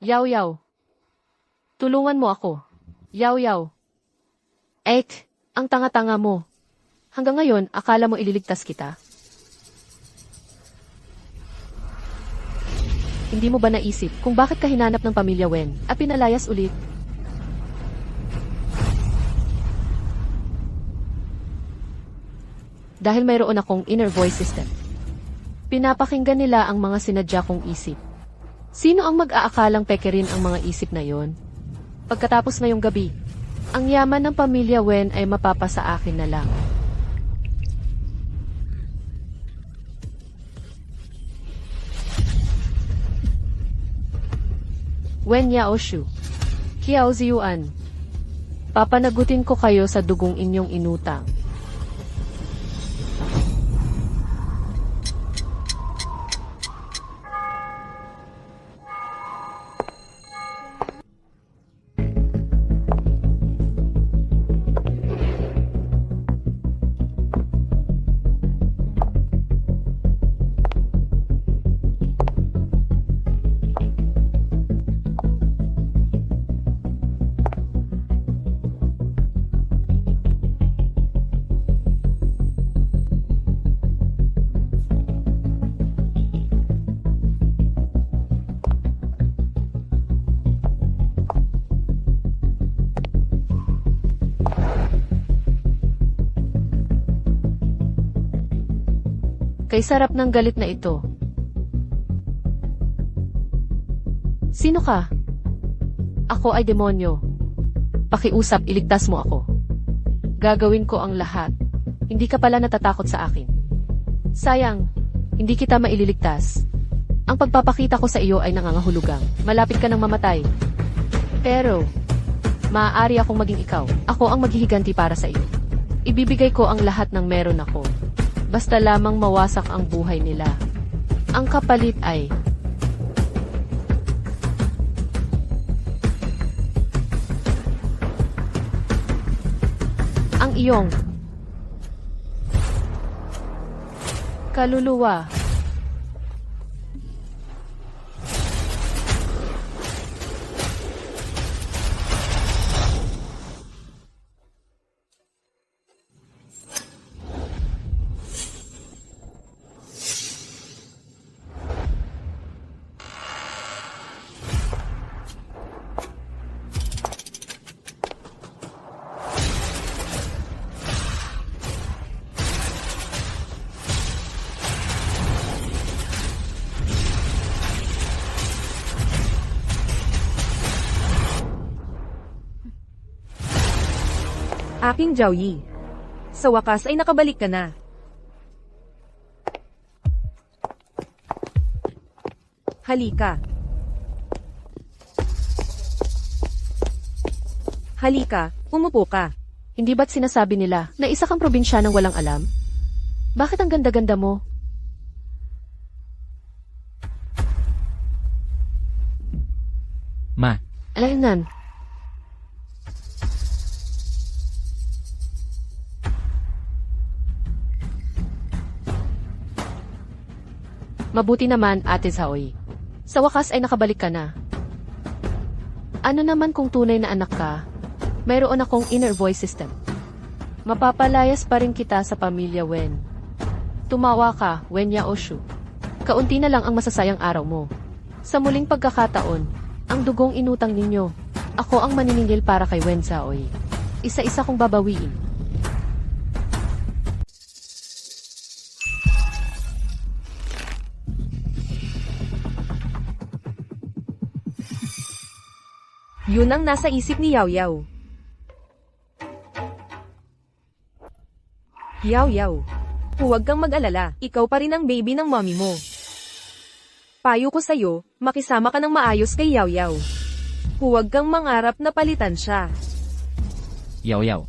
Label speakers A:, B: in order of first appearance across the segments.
A: Yaw Yaw. Tulungan mo ako. Yaw Yaw. Ang tanga-tanga mo. Hanggang ngayon, akala mo ililigtas kita? Hindi mo ba naisip kung bakit ka hinanap ng pamilya Wen at pinalayas ulit? Dahil mayroon akong inner voice system. Pinapakinggan nila ang mga sinadya kong isip. Sino ang mag-aakalang peke rin ang mga isip na yon? Pagkatapos ngayong gabi, ang yaman ng pamilya Wen ay mapapasa akin na lang. Wen Yaoshu. Kiao Ziyuan. Papanagutin ko kayo sa dugong inyong inutang. Kay sarap ng galit na ito. Sino ka? Ako ay demonyo. Pakiusap, iligtas mo ako. Gagawin ko ang lahat. Hindi ka pala natatakot sa akin. Sayang, hindi kita maililigtas. Ang pagpapakita ko sa iyo ay nangangahulugang. Malapit ka ng mamatay. Pero, maaari akong maging ikaw. Ako ang maghihiganti para sa iyo. Ibibigay ko ang lahat ng meron ako. Basta lamang mawasak ang buhay nila. Ang kapalit ay ang iyong kaluluwa.
B: Aking Jiaoyi. Sa wakas ay nakabalik ka na. Halika. Halika, umupo ka.
A: Hindi ba't sinasabi nila na isa kang probinsyanang walang alam? Bakit ang ganda-ganda mo?
C: Ma,
A: Alaynan. Mabuti naman, Ate Zaoy. Sa wakas ay nakabalik ka na. Ano naman kung tunay na anak ka? Mayroon akong inner voice system. Mapapalayas pa rin kita sa pamilya Wen. Tumawa ka, Wen Yaoshu. Kaunti na lang ang masasayang araw mo. Sa muling pagkakataon, ang dugong inutang ninyo. Ako ang maniningil para kay Wen Zaoy. Isa-isa kong babawiin.
B: Yun ang nasa isip ni Yaw Yaw. Yaw Yaw. Huwag kang mag-alala, ikaw pa rin ang baby ng mommy mo. Payo ko sa'yo, makisama ka ng maayos kay Yaw Yaw. Huwag kang mangarap na palitan siya.
C: Yaw Yaw.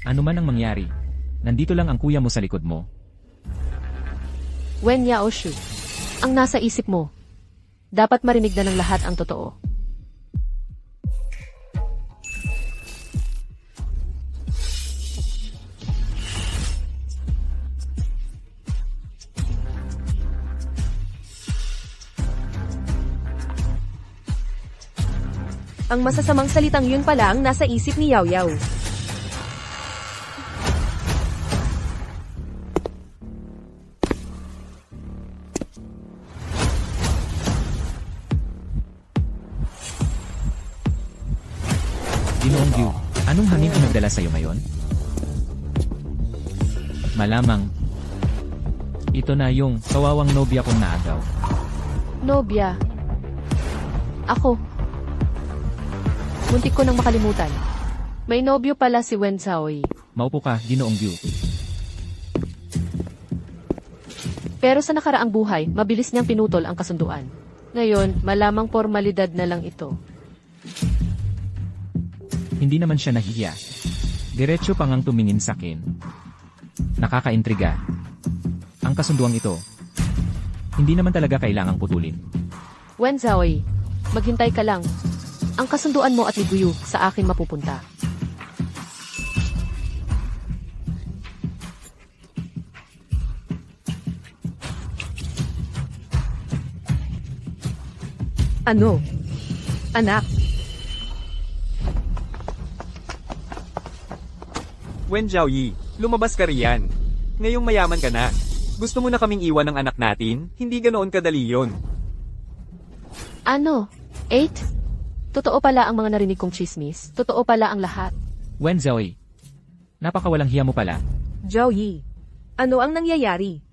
C: Ano man ang mangyari, nandito lang ang kuya mo sa likod mo.
A: Wen Yaoshu. Ang nasa isip mo. Dapat marinig na ng lahat ang totoo.
B: Ang masasamang salitang yun pala ang nasa isip ni Yaw Yaw.
C: Ginoong Yu, anong hangin ang nagdala sa'yo ngayon? Malamang, ito na yung kawawang nobya kong naagaw.
A: Nobya. Ako. Muntik ko nang makalimutan. May nobyo pala si Wen Zhaoyi.
C: Maupo ka, Ginoong Yu.
A: Pero sa nakaraang buhay, mabilis niyang pinutol ang kasunduan. Ngayon, malamang formalidad na lang ito.
C: Hindi naman siya nahihiya. Diretso pa ngang tumingin sa akin. Nakakaintriga. Ang kasunduang ito, hindi naman talaga kailangang putulin.
A: Wen Zhaoyi, maghintay ka lang. Ang kasunduan mo at ni Guyu sa akin mapupunta.
B: Ano? Anak,
D: Wen Zhaoyi, lumabas ka riyan. Ngayong mayaman ka na. Gusto mo na kaming iwan ng anak natin? Hindi ganoon kadali yon.
A: Ano? 8? Totoo pala ang mga narinig kong chismis. Totoo pala ang lahat.
C: Wen Zhaoyi, napakawalang hiya mo pala.
B: Zhao Yi. Ano ang nangyayari?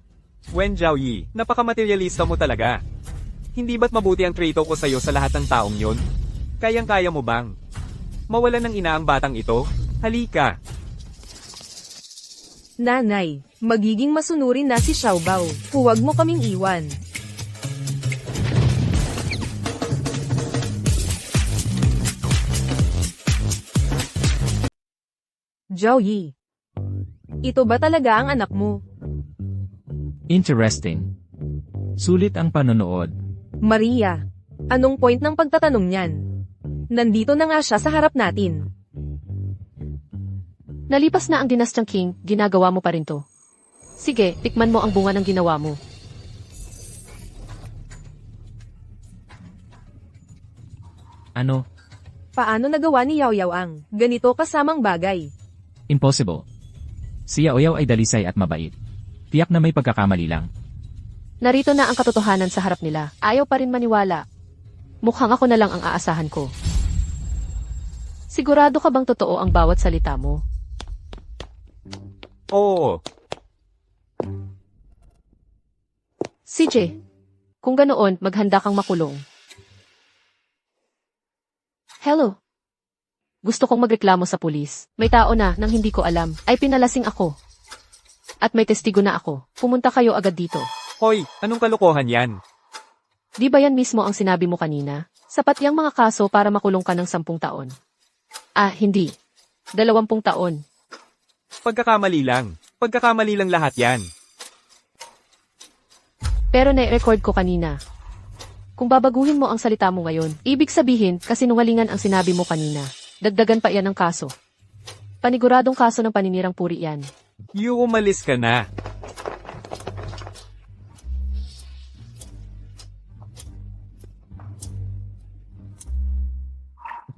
D: Wen Zhaoyi, napaka-materialista mo talaga. Hindi ba't mabuti ang trato ko sa'yo sa lahat ng taong yon? Kayang-kaya mo bang? Mawalan ng ina ang batang ito? Halika.
B: Nanay, magiging masunurin na si Xiaobao. Huwag mo kaming iwan. Zhao Yi. Ito ba talaga ang anak mo?
C: Interesting. Sulit ang panonood.
B: Maria, anong point ng pagtatanong niyan? Nandito na nga siya sa harap natin.
A: Nalipas na ang dinastyang King, ginagawa mo pa rin to. Sige, tikman mo ang bunga ng ginawa mo.
C: Ano?
B: Paano nagawa ni Yaw Yaw ang ganito kasamang bagay?
C: Impossible. Si Yao Yao ay dalisay at mabait. Tiyak na may pagkakamali lang.
A: Narito na ang katotohanan sa harap nila. Ayaw pa rin maniwala. Mukhang ako na lang ang aasahan ko. Sigurado ka bang totoo ang bawat salita mo?
D: Oo.
A: CJ, kung ganoon, maghanda kang makulong. Hello. Gusto kong magreklamo sa pulis. May tao na, nang hindi ko alam, ay pinalasing ako. At may testigo na ako. Pumunta kayo agad dito.
D: Hoy, anong kalokohan yan?
A: Di ba yan mismo ang sinabi mo kanina? Sapat yang mga kaso para makulong ka ng 10 taon. Ah, hindi. 20 taon.
D: Pagkakamali lang. Pagkakamali lang lahat yan.
A: Pero na-record ko kanina. Kung babaguhin mo ang salita mo ngayon, ibig sabihin, kasinungalingan ang sinabi mo kanina. Dagdagan pa yan ng kaso. Paniguradong kaso ng paninirang puri yan.
D: Yu, umalis ka na.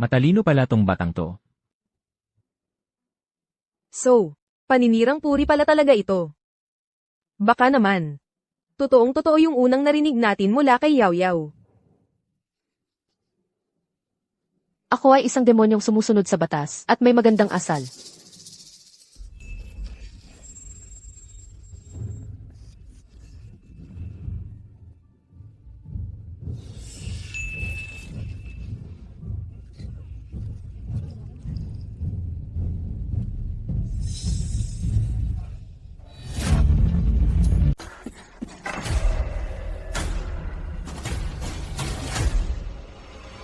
C: Matalino pala tong batang to.
B: So, paninirang puri pala talaga ito. Baka naman. Totoong-totoo yung unang narinig natin mula kay Yaw Yaw.
A: Ako ay isang demonyong sumusunod sa batas at may magandang asal.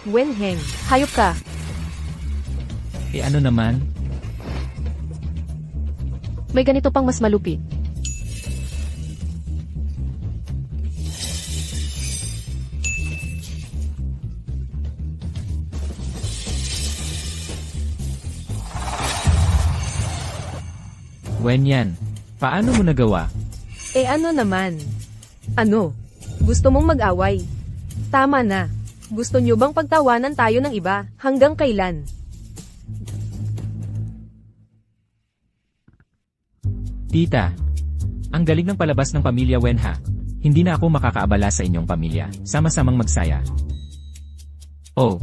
B: Wen Heng.
A: Hayop ka.
C: Eh ano naman?
A: May ganito pang mas malupit.
C: Wen yan. Paano mo nagawa?
B: Eh ano naman? Ano? Gusto mong mag-away? Tama na. Gusto nyo bang pagtawanan tayo ng iba? Hanggang kailan?
C: Tita, ang galing ng palabas ng pamilya Wen ha. Hindi na ako makakaabala sa inyong pamilya. Sama-samang magsaya. Oh.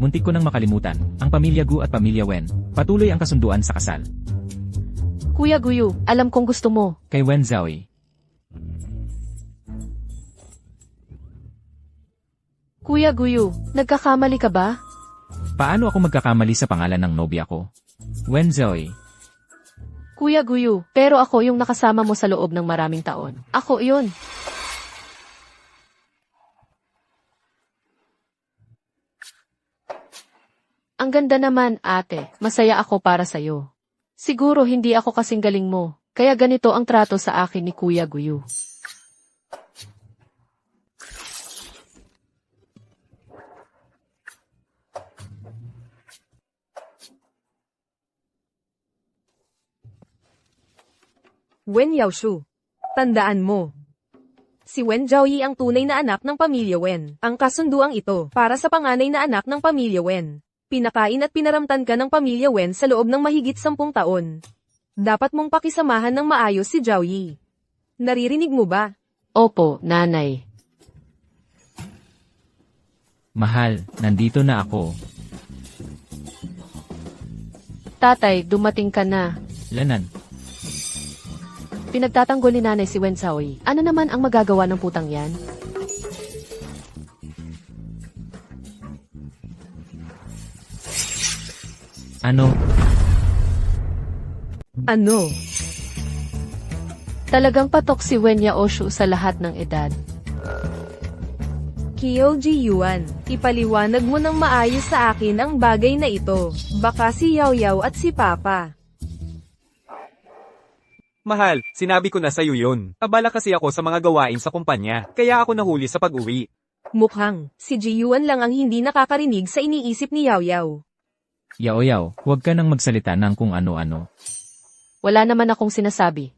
C: Muntik ko nang makalimutan, ang pamilya Gu at pamilya Wen, patuloy ang kasunduan sa kasal.
A: Kuya Guyu, alam kong gusto mo.
C: Kay Wen Zhaoyi.
A: Kuya Guyu, nagkakamali ka ba?
C: Paano ako magkakamali sa pangalan ng nobya ko? Wen Zhaoyi.
A: Kuya Guyu, pero ako yung nakasama mo sa loob ng maraming taon. Ako yun. Ang ganda naman, ate. Masaya ako para sa'yo. Siguro hindi ako kasing galing mo, kaya ganito ang trato sa akin ni Kuya Guyu.
B: Wen Yaoshu. Tandaan mo. Si Wen Zhaoyi ang tunay na anak ng pamilya Wen. Ang kasunduang ito, para sa panganay na anak ng pamilya Wen. Pinakain at pinaramtan ka ng pamilya Wen sa loob ng mahigit 10 taon. Dapat mong pakisamahan ng maayos si Zhaoyi. Naririnig mo ba?
A: Opo, nanay.
C: Mahal, nandito na ako.
A: Tatay, dumating ka na.
C: Lanan.
A: Pinagtatanggol ni nanay si Wen Zhaoyi. Ano naman ang magagawa ng putang yan?
C: Ano?
B: Ano?
A: Talagang patok si Wen Yaoshu sa lahat ng edad.
B: Kyo Ji Yuan, ipaliwanag mo ng maayos sa akin ang bagay na ito. Baka si Yao Yao at si Papa.
D: Mahal, sinabi ko na sa'yo yun. Abala kasi ako sa mga gawain sa kumpanya, kaya ako nahuli sa pag-uwi.
B: Mukhang, si Ji Yuan lang ang hindi nakakarinig sa iniisip ni Yao Yao.
C: Yao Yao, huwag ka nang magsalita ng kung ano-ano.
A: Wala naman akong sinasabi.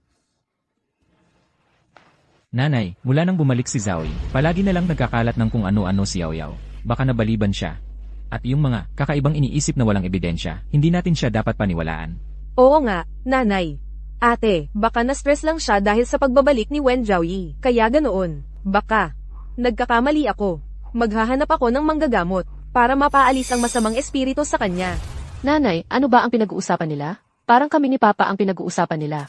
C: Nanay, mula nang bumalik si Zhaoyi, palagi na lang nagkakalat ng kung ano-ano si Yao Yao. Baka nabaliban siya. At yung mga kakaibang iniisip na walang ebidensya, hindi natin siya dapat paniwalaan.
B: Oo nga, nanay. Ate, baka na-stress lang siya dahil sa pagbabalik ni Wen Zhaoyi. Kaya ganoon. Baka. Nagkakamali ako. Maghahanap ako ng manggagamot para mapaalis ang masamang espiritu sa kanya.
A: Nanay, ano ba ang pinag-uusapan nila? Parang kami ni Papa ang pinag-uusapan nila.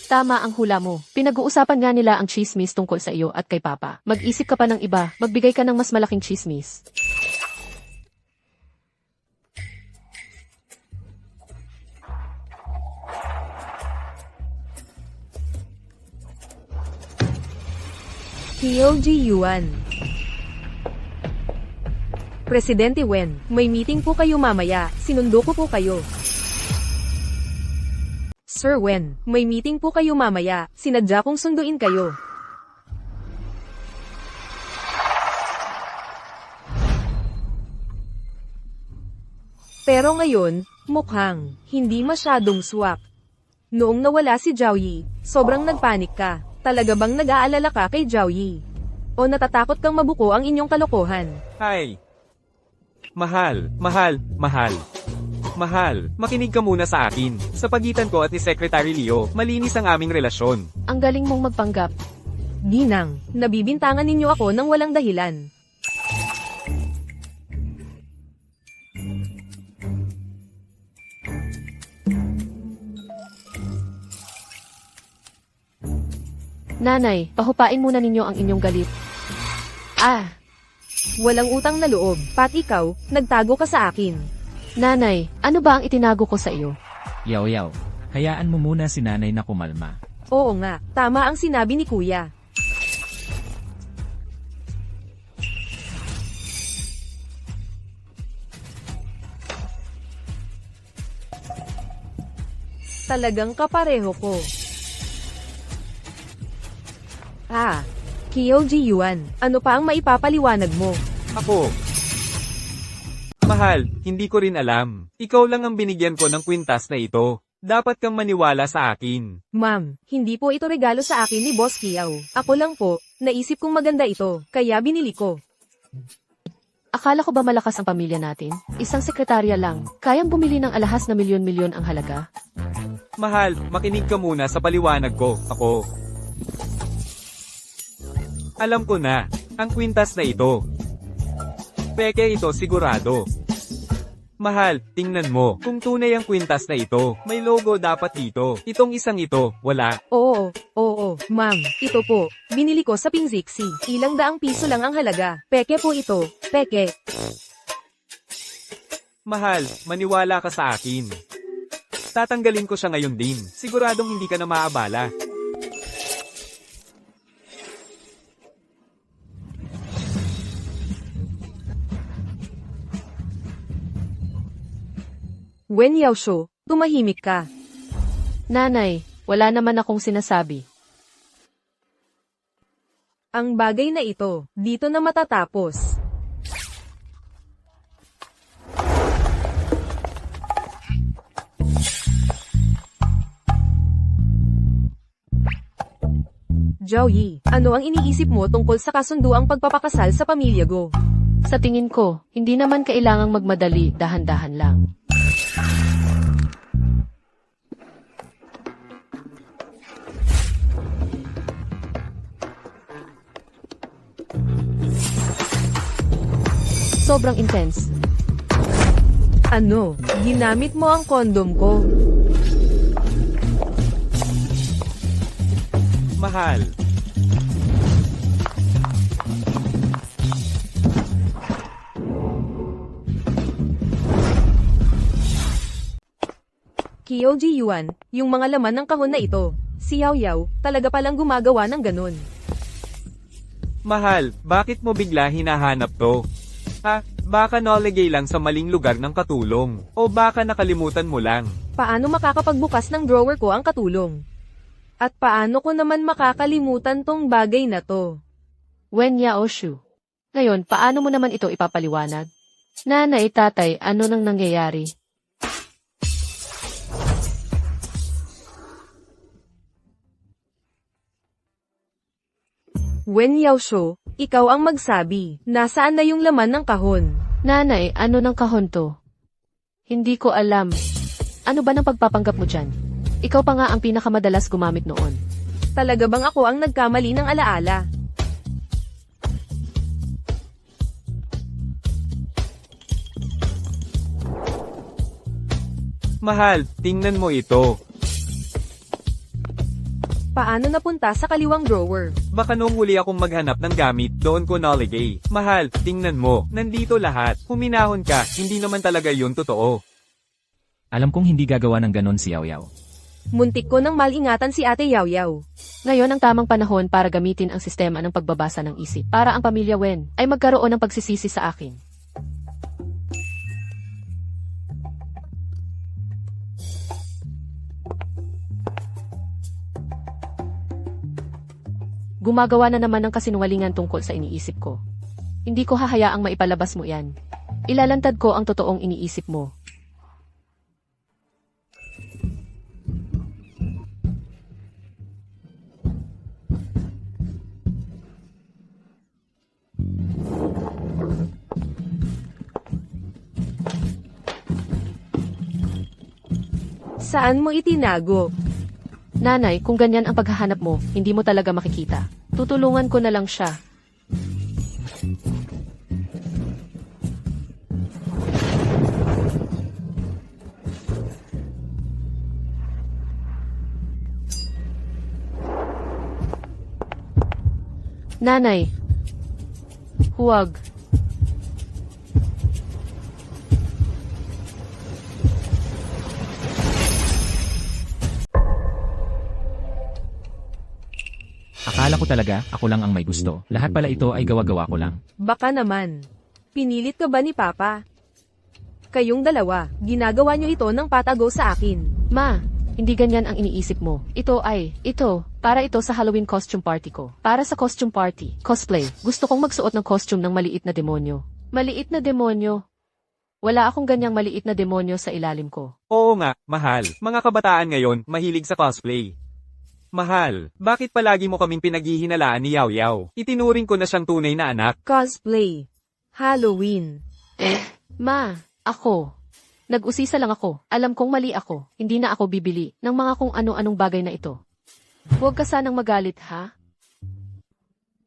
A: Tama ang hula mo. Pinag-uusapan nga nila ang chismis tungkol sa iyo at kay Papa. Mag-isip ka pa ng iba, magbigay ka ng mas malaking chismis.
B: Kyo Ji Yuan. Presidente Wen, may meeting po kayo mamaya. Sinundo ko po kayo. Sir Wen, may meeting po kayo mamaya. Sinadya kong sunduin kayo. Pero ngayon, mukhang hindi masyadong swak. Noong nawala si Zhaoyi, sobrang nagpanik ka. Talaga bang nag-aalala ka kay Zhaoyi? O natatakot kang mabuko ang inyong kalokohan?
D: Hi. Mahal, makinig ka muna sa akin. Sa pagitan ko at ni Secretary Leo, malinis ang aming relasyon.
A: Ang galing mong magpanggap.
B: Ginang, nabibintangan ninyo ako ng walang dahilan.
A: Nanay, pahupain muna ninyo ang inyong galit.
B: Walang utang na loob, pati ikaw, nagtago ka sa akin.
A: Nanay, ano ba ang itinago ko sa iyo?
C: Yao Yao, hayaan mo muna si nanay na kumalma.
B: Oo nga, tama ang sinabi ni Kuya. Talagang kapareho ko. Kyo Ji Yuan, ano pa ang maipapaliwanag mo?
D: Ako. Mahal, hindi ko rin alam. Ikaw lang ang binigyan ko ng kwintas na ito. Dapat kang maniwala sa akin.
B: Ma'am, hindi po ito regalo sa akin ni Boss Kiao. Ako lang po, naisip kong maganda ito, kaya binili ko.
A: Akala ko ba malakas ang pamilya natin? Isang sekretarya lang, kayang bumili ng alahas na milyon-milyon ang halaga?
D: Mahal, makinig ka muna sa paliwanag ko. Ako. Alam ko na, ang kwintas na ito. Peke ito sigurado. Mahal, tingnan mo, kung tunay ang kwintas na ito, may logo dapat dito. Itong isang ito, wala.
B: Oo, ma'am, ito po. Binili ko sa Pingzixi. Ilang daang piso lang ang halaga. Peke po ito, peke.
D: Mahal, maniwala ka sa akin. Tatanggalin ko siya ngayon din. Siguradong hindi ka na maabala.
B: Wen Yaosho, tumahimik ka.
A: Nanay, wala naman akong sinasabi.
B: Ang bagay na ito, dito na matatapos. Zhao Yi, ano ang iniisip mo tungkol sa kasunduang pagpapakasal sa pamilya Go?
A: Sa tingin ko, hindi naman kailangang magmadali, dahan-dahan lang. Sobrang intense.
B: Ano, ginamit mo ang kondom ko?
D: Mahal.
B: Kyoji Yuan, yung mga laman ng kahon na ito. Si Yao Yao, talaga palang gumagawa ng ganun.
D: Mahal, bakit mo bigla hinahanap to? Ha, baka naligay lang sa maling lugar ng katulong. O baka nakalimutan mo lang.
B: Paano makakapagbukas ng drawer ko ang katulong? At paano ko naman makakalimutan tong bagay na to?
A: Wen Yaoshu. Ngayon, paano mo naman ito ipapaliwanag? Nanay, tatay, ano nang nangyayari?
B: Wen Yaosho, ikaw ang magsabi. Nasaan na yung laman ng kahon?
A: Nanay, ano ng kahon to? Hindi ko alam. Ano ba nang pagpapanggap mo dyan? Ikaw pa nga ang pinakamadalas gumamit noon.
B: Talaga bang ako ang nagkamali ng alaala?
D: Mahal, tingnan mo ito.
B: Paano napunta sa kaliwang drawer?
D: Baka nung huli akong maghanap ng gamit, doon ko naligay. Mahal, tingnan mo, nandito lahat. Huminahon ka, hindi naman talaga yun totoo.
C: Alam kong hindi gagawa ng ganon si Yao Yao.
B: Muntik ko nang malingatan si Ate Yao Yao.
A: Ngayon ang tamang panahon para gamitin ang sistema ng pagbabasa ng isip para ang pamilya Wen ay magkaroon ng pagsisisi sa akin. Gumagawa na naman ng kasinungalingan tungkol sa iniisip ko. Hindi ko hahayaang maipalabas mo yan. Ilalantad ko ang totoong iniisip mo.
B: Saan mo itinago?
A: Nanay, kung ganyan ang paghahanap mo, hindi mo talaga makikita. Tutulungan ko na lang siya. Nanay, huwag.
C: Akala ko talaga, ako lang ang may gusto. Lahat pala ito ay gawa-gawa ko lang.
B: Baka naman. Pinilit ka ba ni Papa? Kayong dalawa, ginagawa nyo ito ng patago sa akin.
A: Ma, hindi ganyan ang iniisip mo. Para ito sa Halloween costume party ko. Para sa costume party, cosplay. Gusto kong magsuot ng costume ng maliit na demonyo. Maliit na demonyo? Wala akong ganyang maliit na demonyo sa ilalim ko.
D: Oo nga, mahal. Mga kabataan ngayon, mahilig sa cosplay. Mahal, bakit palagi mo kaming pinaghihinalaan ni Yaw Yaw? Itinuring ko na siyang tunay na anak.
B: Cosplay. Halloween.
A: Ma, ako. Nag-usisa lang ako. Alam kong mali ako. Hindi na ako bibili ng mga kung ano-anong bagay na ito. Huwag ka sanang magalit, ha?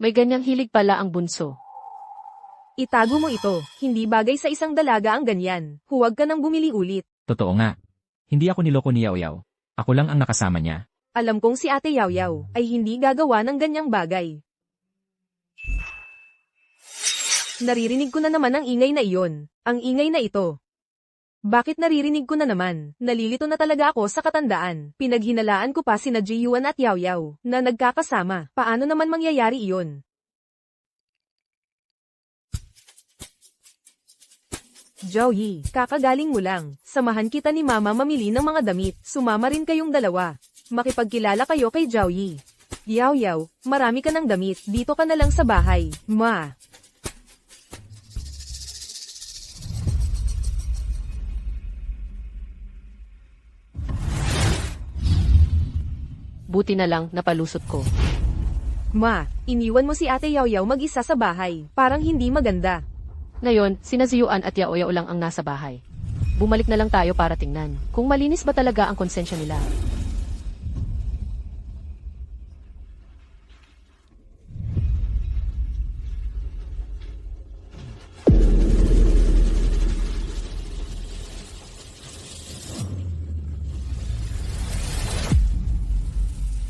A: May ganyang hilig pala ang bunso.
B: Itago mo ito. Hindi bagay sa isang dalaga ang ganyan. Huwag ka nang bumili ulit.
C: Totoo nga. Hindi ako niloko ni Yaw Yaw. Ako lang ang nakasama niya.
B: Alam kong si Ate Yaw Yaw ay hindi gagawa ng ganyang bagay. Naririnig ko na naman ang ingay na iyon. Ang ingay na ito. Bakit naririnig ko na naman? Nalilito na talaga ako sa katandaan. Pinaghinalaan ko pa sina Jiyuan at Yaw Yaw na nagkakasama. Paano naman mangyayari iyon? Joey, kakagaling mo lang. Samahan kita ni Mama mamili ng mga damit. Sumama rin kayong dalawa. Makipagkilala kayo kay Joey. Yaw Yaw, marami ka ng damit. Dito ka na lang sa bahay. Ma.
A: Buti na lang napalusot ko.
B: Ma, iniwan mo si Ate Yaw Yaw mag-isa sa bahay. Parang hindi maganda.
A: Ngayon, sina Ziyuan at Yao Yao lang ang nasa bahay. Bumalik na lang tayo para tingnan kung malinis ba talaga ang konsensya nila.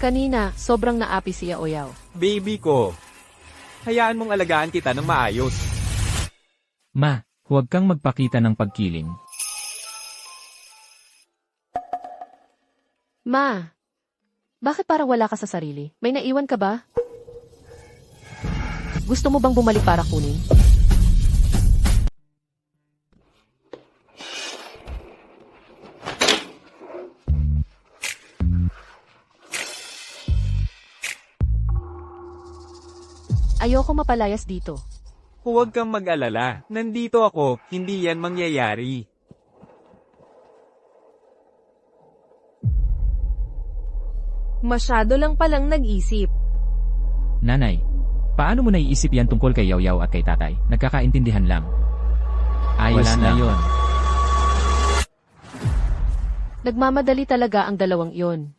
A: Kanina, sobrang naapi si Yao Yao.
D: Baby ko. Hayaan mong alagaan kita ng maayos.
C: Ma, huwag kang magpakita ng pagkiling.
A: Ma, bakit parang wala ka sa sarili? May naiwan ka ba? Gusto mo bang bumalik para kunin? Ayoko mapalayas dito.
D: Huwag kang mag-alala. Nandito ako, hindi yan mangyayari.
B: Masyado lang palang nag-isip.
C: Nanay, paano mo naiisip yan tungkol kay Yaw Yaw at kay tatay? Nagkakaintindihan lang. Ayos
D: Wala
C: na
D: na.
C: yon.
A: Nagmamadali talaga ang dalawang iyon.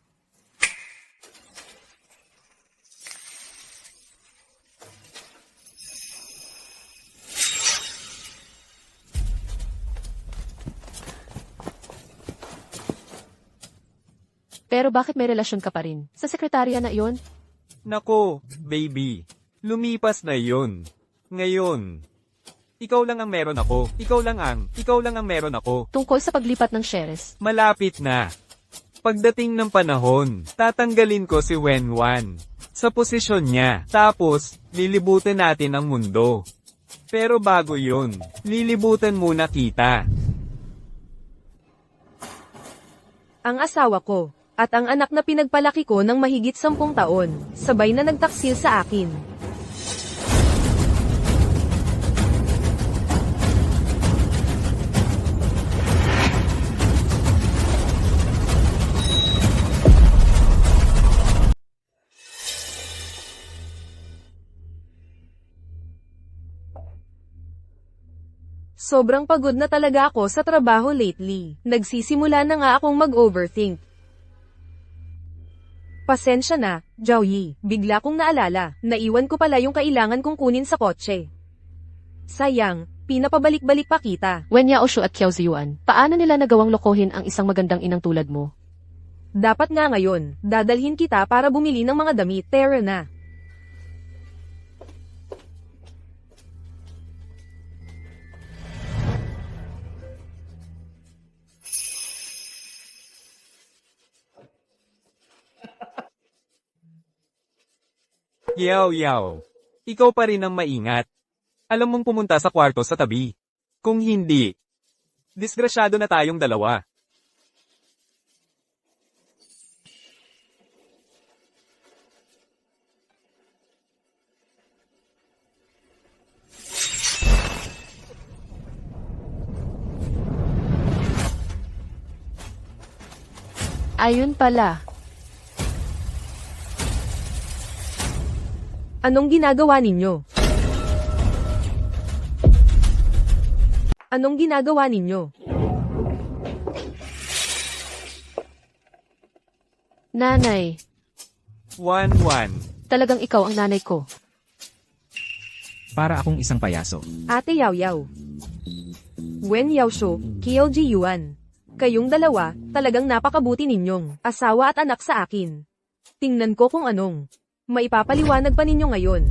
A: Pero bakit may relasyon ka pa rin? Sa sekretarya na iyon?
D: Nako, baby. Lumipas na yun. Ngayon. Ikaw lang ang meron ako. Ikaw lang ang meron ako.
A: Tungkol sa paglipat ng shares.
D: Malapit na. Pagdating ng panahon, tatanggalin ko si Wenwan sa posisyon niya. Tapos, lilibutan natin ang mundo. Pero bago yun, lilibutan muna kita.
B: Ang asawa ko, at ang anak na pinagpalaki ko ng mahigit 10 taon, sabay na nagtaksil sa akin. Sobrang pagod na talaga ako sa trabaho lately. Nagsisimula na nga akong mag-overthink. Pasensya na, Joey. Bigla kong naalala, naiwan ko pala yung kailangan kong kunin sa kotse. Sayang, pinapabalik-balik pa kita.
A: Wen Yaoshu at Qiao Ziyuan, paano nila nagawang lokohin ang isang magandang inang tulad mo?
B: Dapat nga ngayon, dadalhin kita para bumili ng mga damit. Tara na.
D: Yaw Yaw. Ikaw pa rin ang maingat. Alam mong pumunta sa kwarto sa tabi. Kung hindi, disgrasyado na tayong dalawa.
A: Ayun pala.
B: Anong ginagawa ninyo? Anong ginagawa ninyo?
A: Nanay,
D: 1-1.
A: talagang ikaw ang nanay ko.
C: Para akong isang payaso.
B: Ate Yaw Yaw. Wen Yaosho, Kyolji Yuan. Kayong dalawa, talagang napakabuti ninyong asawa at anak sa akin. Tingnan ko kung anong maipapaliwanag pa ninyo ngayon.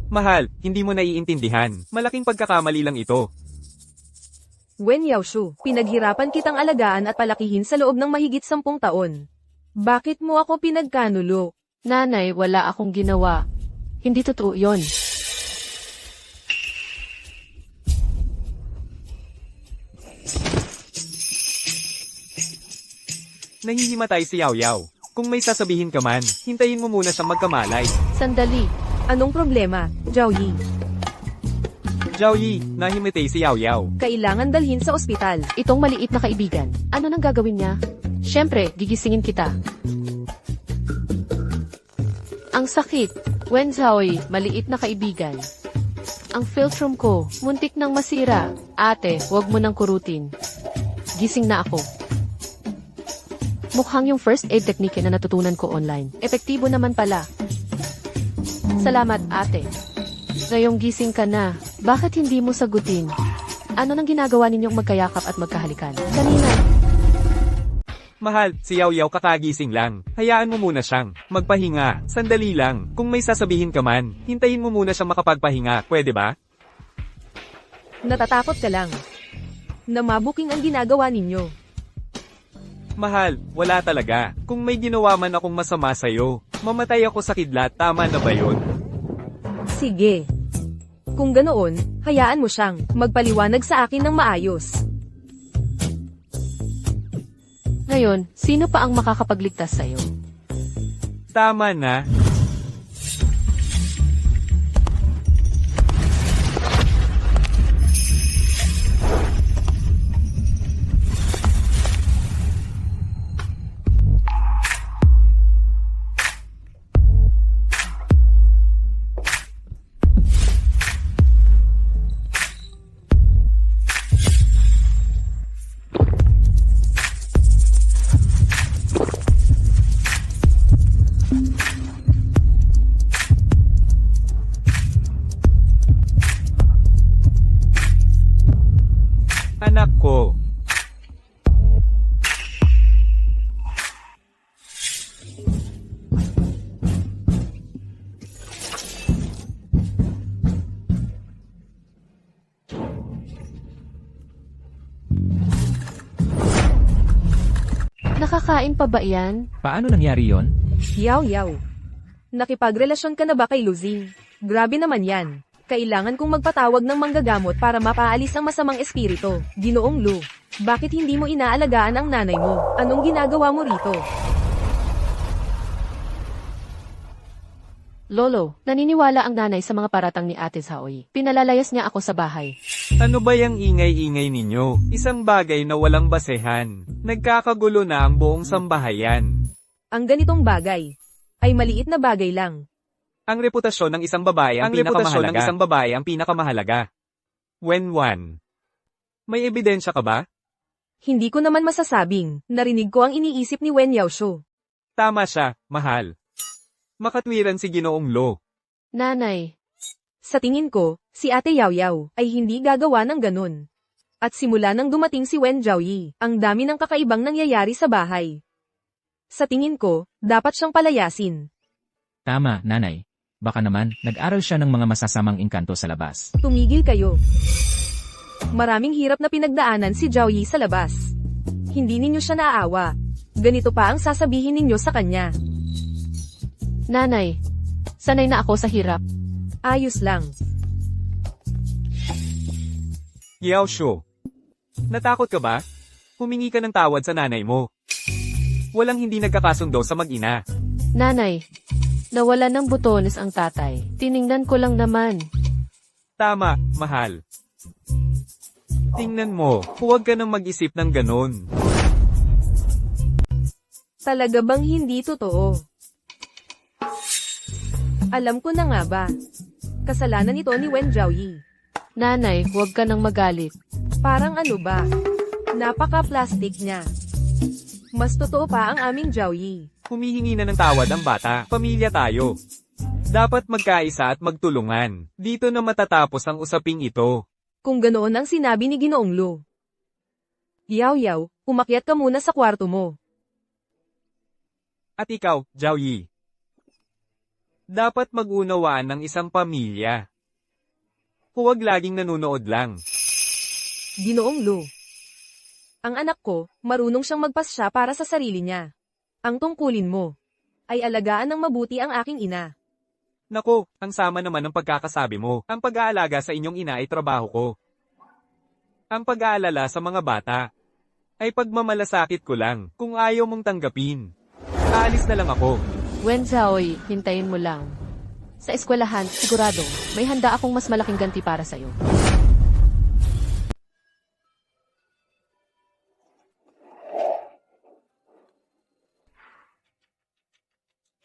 D: Mahal, hindi mo naiintindihan. Malaking pagkakamali lang ito.
B: Wen Yaosho, pinaghirapan kitang alagaan at palakihin sa loob ng mahigit 10 taon. Bakit mo ako pinagkanulo?
A: Nanay, wala akong ginawa. Hindi totoo yon.
D: Nahihimatay si Yaw Yaw. Kung may sasabihin ka man, hintayin mo muna siyang magkamalay.
A: Sandali.
B: Anong problema, Zhao Yi?
D: Zhao Yi, nahimatay si Yaw Yaw.
B: Kailangan dalhin sa ospital.
A: Itong maliit na kaibigan. Ano nang gagawin niya? Siyempre, gigisingin kita. Ang sakit. Wen Zhaoyi, maliit na kaibigan. Ang philtrum ko, muntik nang masira. Ate, wag mo nang kurutin. Gising na ako. Mukhang yung first aid technique na natutunan ko online. Epektibo naman pala. Salamat, ate. Ngayong gising ka na, bakit hindi mo sagutin? Ano nang ginagawa ninyong magkayakap at magkahalikan? Kanina.
D: Mahal, si Yaw Yaw kakagising lang. Hayaan mo muna siyang magpahinga. Sandali lang. Kung may sasabihin ka man, hintayin mo muna siyang makapagpahinga. Pwede ba?
B: Natatakot ka lang. Namabuking ang ginagawa ninyo.
D: Mahal, wala talaga. Kung may ginawa man akong masama sa'yo, mamatay ako sa kidlat. Tama na ba yun?
B: Sige. Kung ganoon, hayaan mo siyang magpaliwanag sa akin ng maayos.
A: Ngayon, sino pa ang makakapagligtas sa'yo?
D: Tama na. Anak ko.
A: Nakakain pa ba iyan?
C: Paano nangyari yon?
B: Yaw Yaw. Nakipagrelasyon ka na ba kay Luzing? Grabe naman yan. Kailangan kong magpatawag ng manggagamot para mapaalis ang masamang espiritu. Ginoong Lu, bakit hindi mo inaalagaan ang nanay mo? Anong ginagawa mo rito?
A: Lolo, naniniwala ang nanay sa mga paratang ni Ate Zhaoyi. Pinalalayas niya ako sa bahay.
D: Ano ba yung ingay-ingay ninyo? Isang bagay na walang basehan. Nagkakagulo na ang buong sambahayan.
B: Ang ganitong bagay ay maliit na bagay lang.
D: Ang reputasyon ng isang babae ang pinakamahalaga. Wenwan. May ebidensya ka ba?
B: Hindi ko naman masasabing, narinig ko ang iniisip ni Wen Yaosho.
D: Tama siya, mahal. Makatwiran si Ginoong Lo.
A: Nanay,
B: Sa tingin ko, si Ate Yaw Yaw ay hindi gagawa ng ganun. At simula nang dumating si Wen Zhaoyi, ang dami ng kakaibang nangyayari sa bahay. Sa tingin ko, dapat siyang palayasin.
C: Tama, nanay. Baka naman, nag-aral siya ng mga masasamang engkanto sa labas.
B: Tumigil kayo. Maraming hirap na pinagdaanan si Zhaoyi sa labas. Hindi ninyo siya naaawa. Ganito pa ang sasabihin ninyo sa kanya.
A: nanay, sanay na ako sa hirap.
B: Ayos lang.
D: Yao Shu. Natakot ka ba? Humingi ka ng tawad sa nanay mo. Walang hindi nagkakasundo sa mag-ina.
A: Nanay, nawala ng butones ang tatay. Tiningnan ko lang naman.
D: Tama, mahal. Tingnan mo, huwag ka nang mag-isip ng ganun.
B: Talaga bang hindi totoo? Alam ko na nga ba. Kasalanan ito ni Wen Zhaoyi.
A: Nanay, huwag ka nang magalit.
B: Parang ano ba? Napaka-plastic niya. Mas totoo pa ang aming Zhaoyi.
D: Humihingi na ng tawad ang bata. Pamilya tayo. Dapat magkaisa at magtulungan. Dito na matatapos ang usaping ito.
B: Kung ganoon ang sinabi ni Ginoong Lu. Yaw Yaw, umakyat ka muna sa kwarto mo.
D: At ikaw, Zhao Yi. Dapat mag-unawaan ng isang pamilya. Huwag laging nanonood lang.
B: Ginoong Lu. Ang anak ko, marunong siyang magpasya para sa sarili niya. Ang tungkulin mo ay alagaan ng mabuti ang aking ina.
D: Nako, ang sama naman ng pagkakasabi mo. Ang pag-aalaga sa inyong ina ay trabaho ko. Ang pag-aalala sa mga bata ay pagmamalasakit ko lang kung ayaw mong tanggapin. Aalis na lang ako.
A: Wen Zhaoyi, hintayin mo lang. Sa eskwelahan, sigurado, may handa akong mas malaking ganti para sa'yo.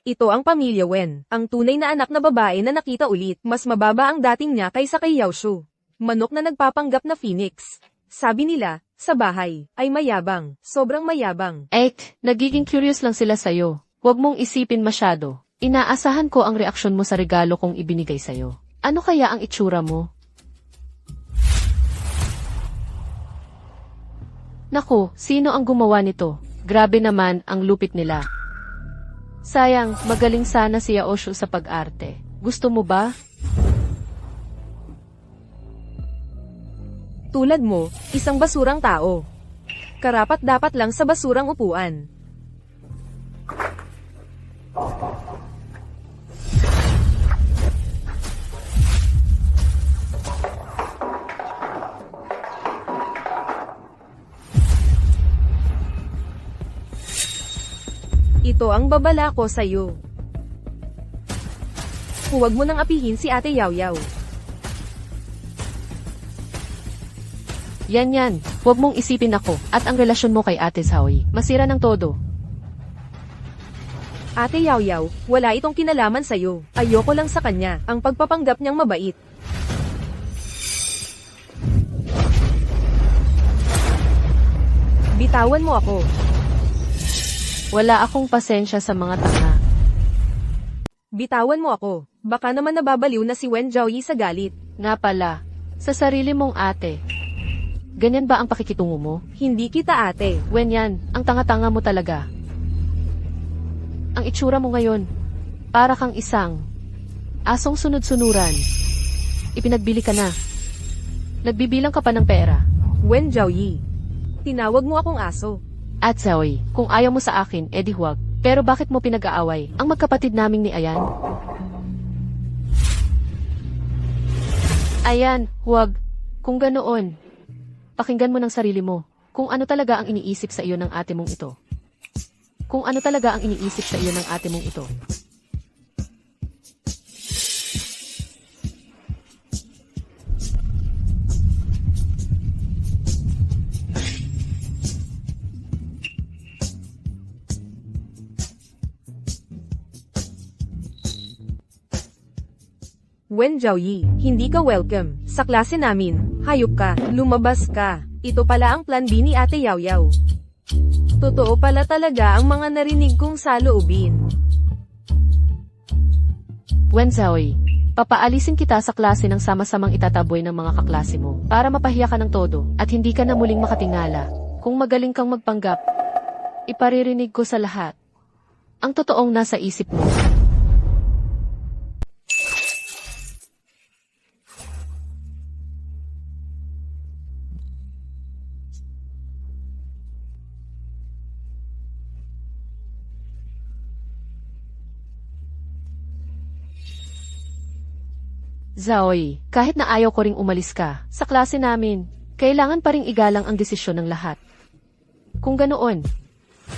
B: Ito ang pamilya Wen, ang tunay na anak na babae na nakita ulit. Mas mababa ang dating niya kaysa kay Yaoshu. Manok na nagpapanggap na phoenix. Sabi nila, sa bahay, ay mayabang, sobrang mayabang.
A: Nagiging curious lang sila sa'yo. Huwag mong isipin masyado. Inaasahan ko ang reaksyon mo sa regalo kong ibinigay sa'yo. Ano kaya ang itsura mo? Naku, sino ang gumawa nito? Grabe naman ang lupit nila. Sayang, magaling sana si Yaoshu sa pag-arte. Gusto mo ba?
B: Tulad mo, isang basurang tao. Karapat dapat lang sa basurang upuan. Ito ang babala ko sa'yo. Huwag mo nang apihin si Ate Yaw Yaw.
A: Yan. Huwag mong isipin ako at ang relasyon mo kay Ate Zhaoyi. Masira ng todo.
B: Ate Yaw Yaw, wala itong kinalaman sa'yo. Ayoko lang sa kanya, ang pagpapanggap niyang mabait. Bitawan mo ako.
A: Wala akong pasensya sa mga tanga.
B: Bitawan mo ako. Baka naman nababaliw na si Wen Zhaoyi sa galit.
A: Nga pala, sa sarili mong ate. Ganyan ba ang pakikitungo mo?
B: Hindi kita ate.
A: Wen yan, ang tanga-tanga mo talaga. Ang itsura mo ngayon, para kang isang asong sunod-sunuran. Ipinagbili ka na. Nagbibilang ka pa ng pera.
B: Wen Zhaoyi. Tinawag mo akong aso.
A: At Zhaoyi, kung ayaw mo sa akin, edi huwag. Pero bakit mo pinag-aaway ang magkapatid naming ni Ayan? Ayan, huwag. Kung ganoon, pakinggan mo ng sarili mo kung ano talaga ang iniisip sa iyo ng ate mong ito. Kung ano talaga ang iniisip sa iyo ng ate mong ito.
B: Wen Zhaoyi, hindi ka welcome. Sa klase namin, hayop ka, lumabas ka. Ito pala ang plan B ni Ate Yaw Yaw. Totoo pala talaga ang mga narinig kong saloobin.
A: Wen Zhaoyi, papaalisin kita sa klase ng sama-samang itataboy ng mga kaklase mo para mapahiya ka ng todo at hindi ka na muling makatingala. Kung magaling kang magpanggap, iparirinig ko sa lahat ang totoong nasa isip mo. Zhaoyi, kahit na ayaw ko ring umalis ka, sa klase namin, kailangan pa ring igalang ang desisyon ng lahat. Kung ganoon,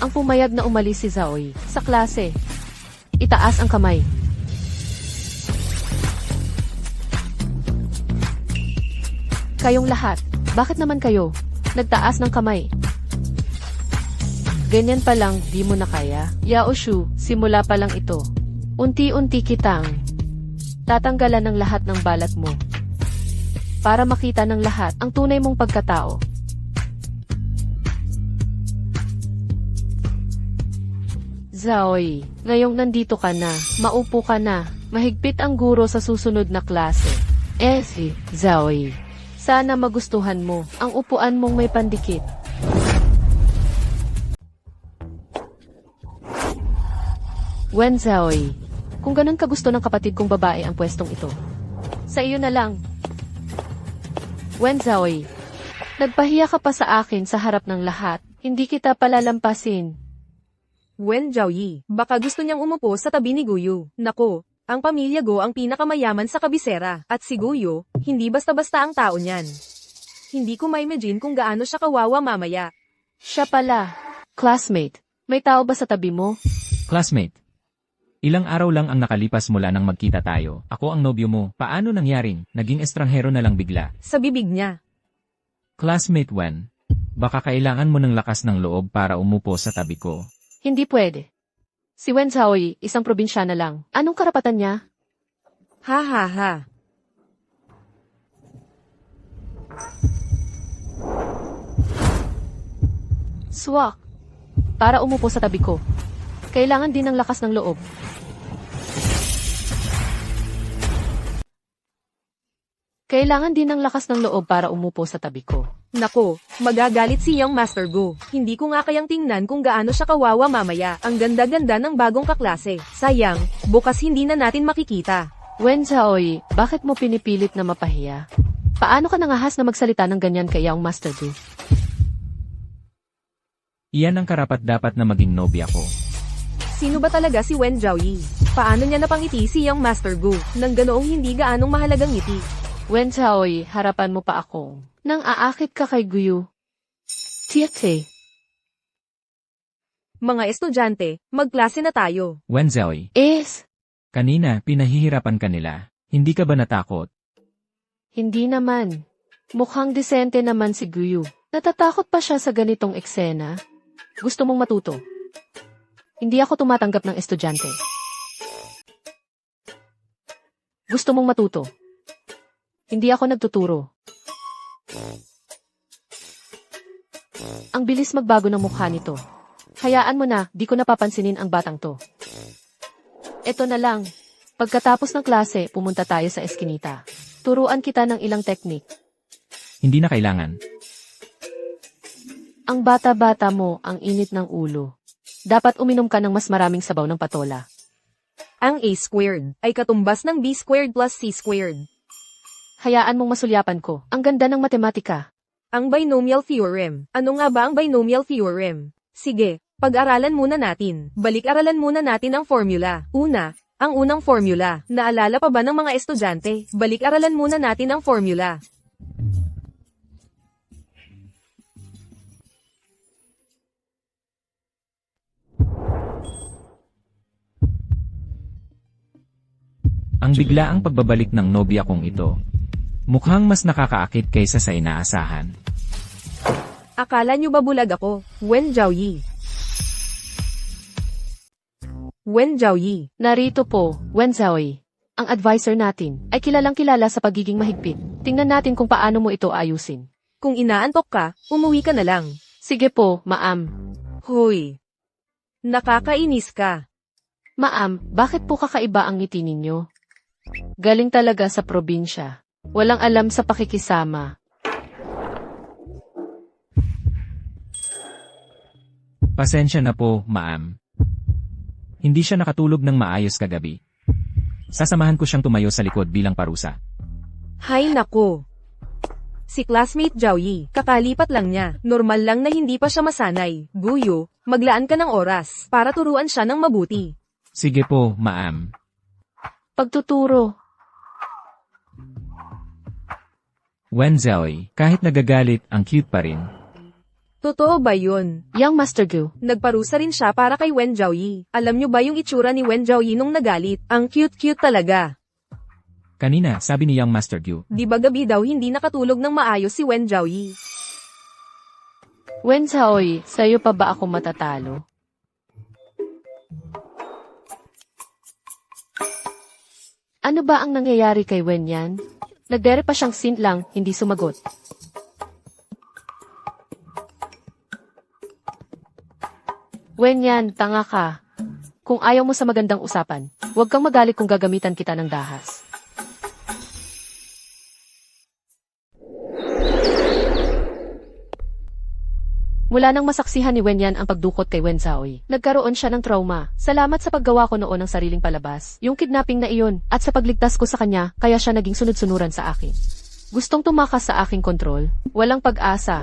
A: ang pumayag na umalis si Zhaoyi sa klase, itaas ang kamay. Kayong lahat, bakit naman kayo nagtaas ng kamay? Ganyan pa lang, di mo na kaya. Yao Shu, simula pa lang ito. Unti-unti kitang tatanggalan ng lahat ng balat mo. Para makita ng lahat ang tunay mong pagkatao. Zaoy, ngayong nandito ka na, maupo ka na, mahigpit ang guro sa susunod na klase. Si Zaoy, sana magustuhan mo ang upuan mong may pandikit. Wen Zaoy, kung ganun ka gusto ng kapatid kong babae ang pwestong ito, sa iyo na lang. Wen Zaoy, nagpahiya ka pa sa akin sa harap ng lahat, hindi kita palalampasin.
B: Wen Zhaoyi, baka gusto niyang umupo sa tabi ni Guyu. Nako, ang pamilya Go ang pinakamayaman sa kabisera, at si Guyu, hindi basta-basta ang tao niyan. Hindi ko ma-imagine kung gaano siya kawawa mamaya.
A: Siya pala, classmate, may tao ba sa tabi mo?
C: Classmate. Ilang araw lang ang nakalipas mula nang magkita tayo. Ako ang nobyo mo. Paano nangyaring naging estranghero na lang bigla?
B: Sa bibig niya.
C: Classmate Wen, baka kailangan mo ng lakas ng loob para umupo sa tabi ko.
A: Hindi pwede. Si Wen Zhaoyi, isang probinsyana lang. Anong karapatan niya?
B: Ha ha ha.
A: Swak. Para umupo sa tabi ko. Kailangan din ng lakas ng loob. Kailangan din ng lakas ng loob para umupo sa tabi ko.
B: Nako, magagalit si Young Master Go. Hindi ko nga kayang tingnan kung gaano siya kawawa mamaya. Ang ganda-ganda ng bagong kaklase. Sayang, bukas hindi na natin makikita.
A: Wen Zhaoyi, bakit mo pinipilit na mapahiya? Paano ka nangahas na magsalita ng ganyan kay Young Master Go?
C: Iyan ang karapat-dapat na maging nobya ko.
B: Sino ba talaga si Wen Zhaoyi? Paano niya napangiti si Young Master Go nang ganoong hindi gaanong mahalagang ngiti?
A: Wen Zhaoyi, harapan mo pa ako. Nang aakit ka kay Guyu. Tiete.
B: Mga estudyante, magklase na tayo.
C: Wen Zhaoyi, kanina pinahihirapan ka nila. Hindi ka ba natakot?
A: Hindi naman. Mukhang disente naman si Guyu. Natatakot pa siya sa ganitong eksena. Gusto mong matuto? Hindi ako tumatanggap ng estudyante. Gusto mong matuto? Hindi ako nagtuturo. Ang bilis magbago ng mukha nito. Hayaan mo na, di ko napapansinin ang batang to. Eto na lang. Pagkatapos ng klase, pumunta tayo sa eskinita. Turuan kita ng ilang teknik.
C: Hindi na kailangan.
A: Ang bata-bata mo, ang init ng ulo. Dapat uminom ka ng mas maraming sabaw ng patola.
B: Ang A squared ay katumbas ng B squared plus C squared.
A: Hayaan mong masulyapan ko. Ang ganda ng matematika.
B: Ang binomial theorem. Ano nga ba ang binomial theorem? Sige, pag-aralan muna natin. Balik-aralan muna natin ang formula. Una, ang unang formula. Naalala pa ba ng mga estudyante? Balik-aralan muna natin ang formula.
C: Ang biglaang pagbabalik ng nobya kong ito. Mukhang mas nakakaakit kaysa sa inaasahan.
B: Akala nyo ba bulag ako? Wen Zhaoyi. Wen Zhaoyi.
A: Narito po, Wen Zhaoyi. Ang advisor natin ay kilalang-kilala sa pagiging mahigpit. Tingnan natin kung paano mo ito ayusin.
B: Kung inaantok ka, umuwi ka na lang.
A: Sige po, Ma'am.
B: Hoy. Nakakainis ka.
A: Ma'am, bakit po kakaiba ang ngiti ninyo? Galing talaga sa probinsya. Walang alam sa pakikisama.
C: Pasensya na po, ma'am. Hindi siya nakatulog ng maayos kagabi. Sasamahan ko siyang tumayo sa likod bilang parusa.
B: Hay nako. Si classmate Zhaoyi, kakalipat lang niya. Normal lang na hindi pa siya masanay. Guyo, maglaan ka ng oras para turuan siya ng mabuti.
C: Sige po, ma'am.
A: Pagtuturo.
C: Wen Zhaoyi, kahit nagagalit, ang cute pa rin.
B: Totoo ba yun?
A: Young Master Gu.
B: Nagparusa rin siya para kay Wen Zhaoyi. Alam nyo ba yung itsura ni Wen Zhaoyi nung nagalit? Ang cute-cute talaga.
C: Kanina, sabi ni Young Master Gu.
B: Di ba gabi daw hindi nakatulog ng maayos si Wen Zhaoyi?
A: Wen Xiaoyi, sa'yo pa ba ako matatalo? Ano ba ang nangyayari kay Wen Yan? Nagdere pa siyang sin lang, hindi sumagot. Wen Yan, tanga ka. Kung ayaw mo sa magandang usapan, huwag kang magalit kung gagamitan kita ng dahas. Mula nang masaksihan ni Wen Yan ang pagdukot kay Wen Xiaoyi, nagkaroon siya ng trauma. Salamat sa paggawa ko noon ng sariling palabas, yung kidnapping na iyon, at sa pagligtas ko sa kanya, kaya siya naging sunod-sunuran sa akin. Gustong tumakas sa aking kontrol, walang pag-asa.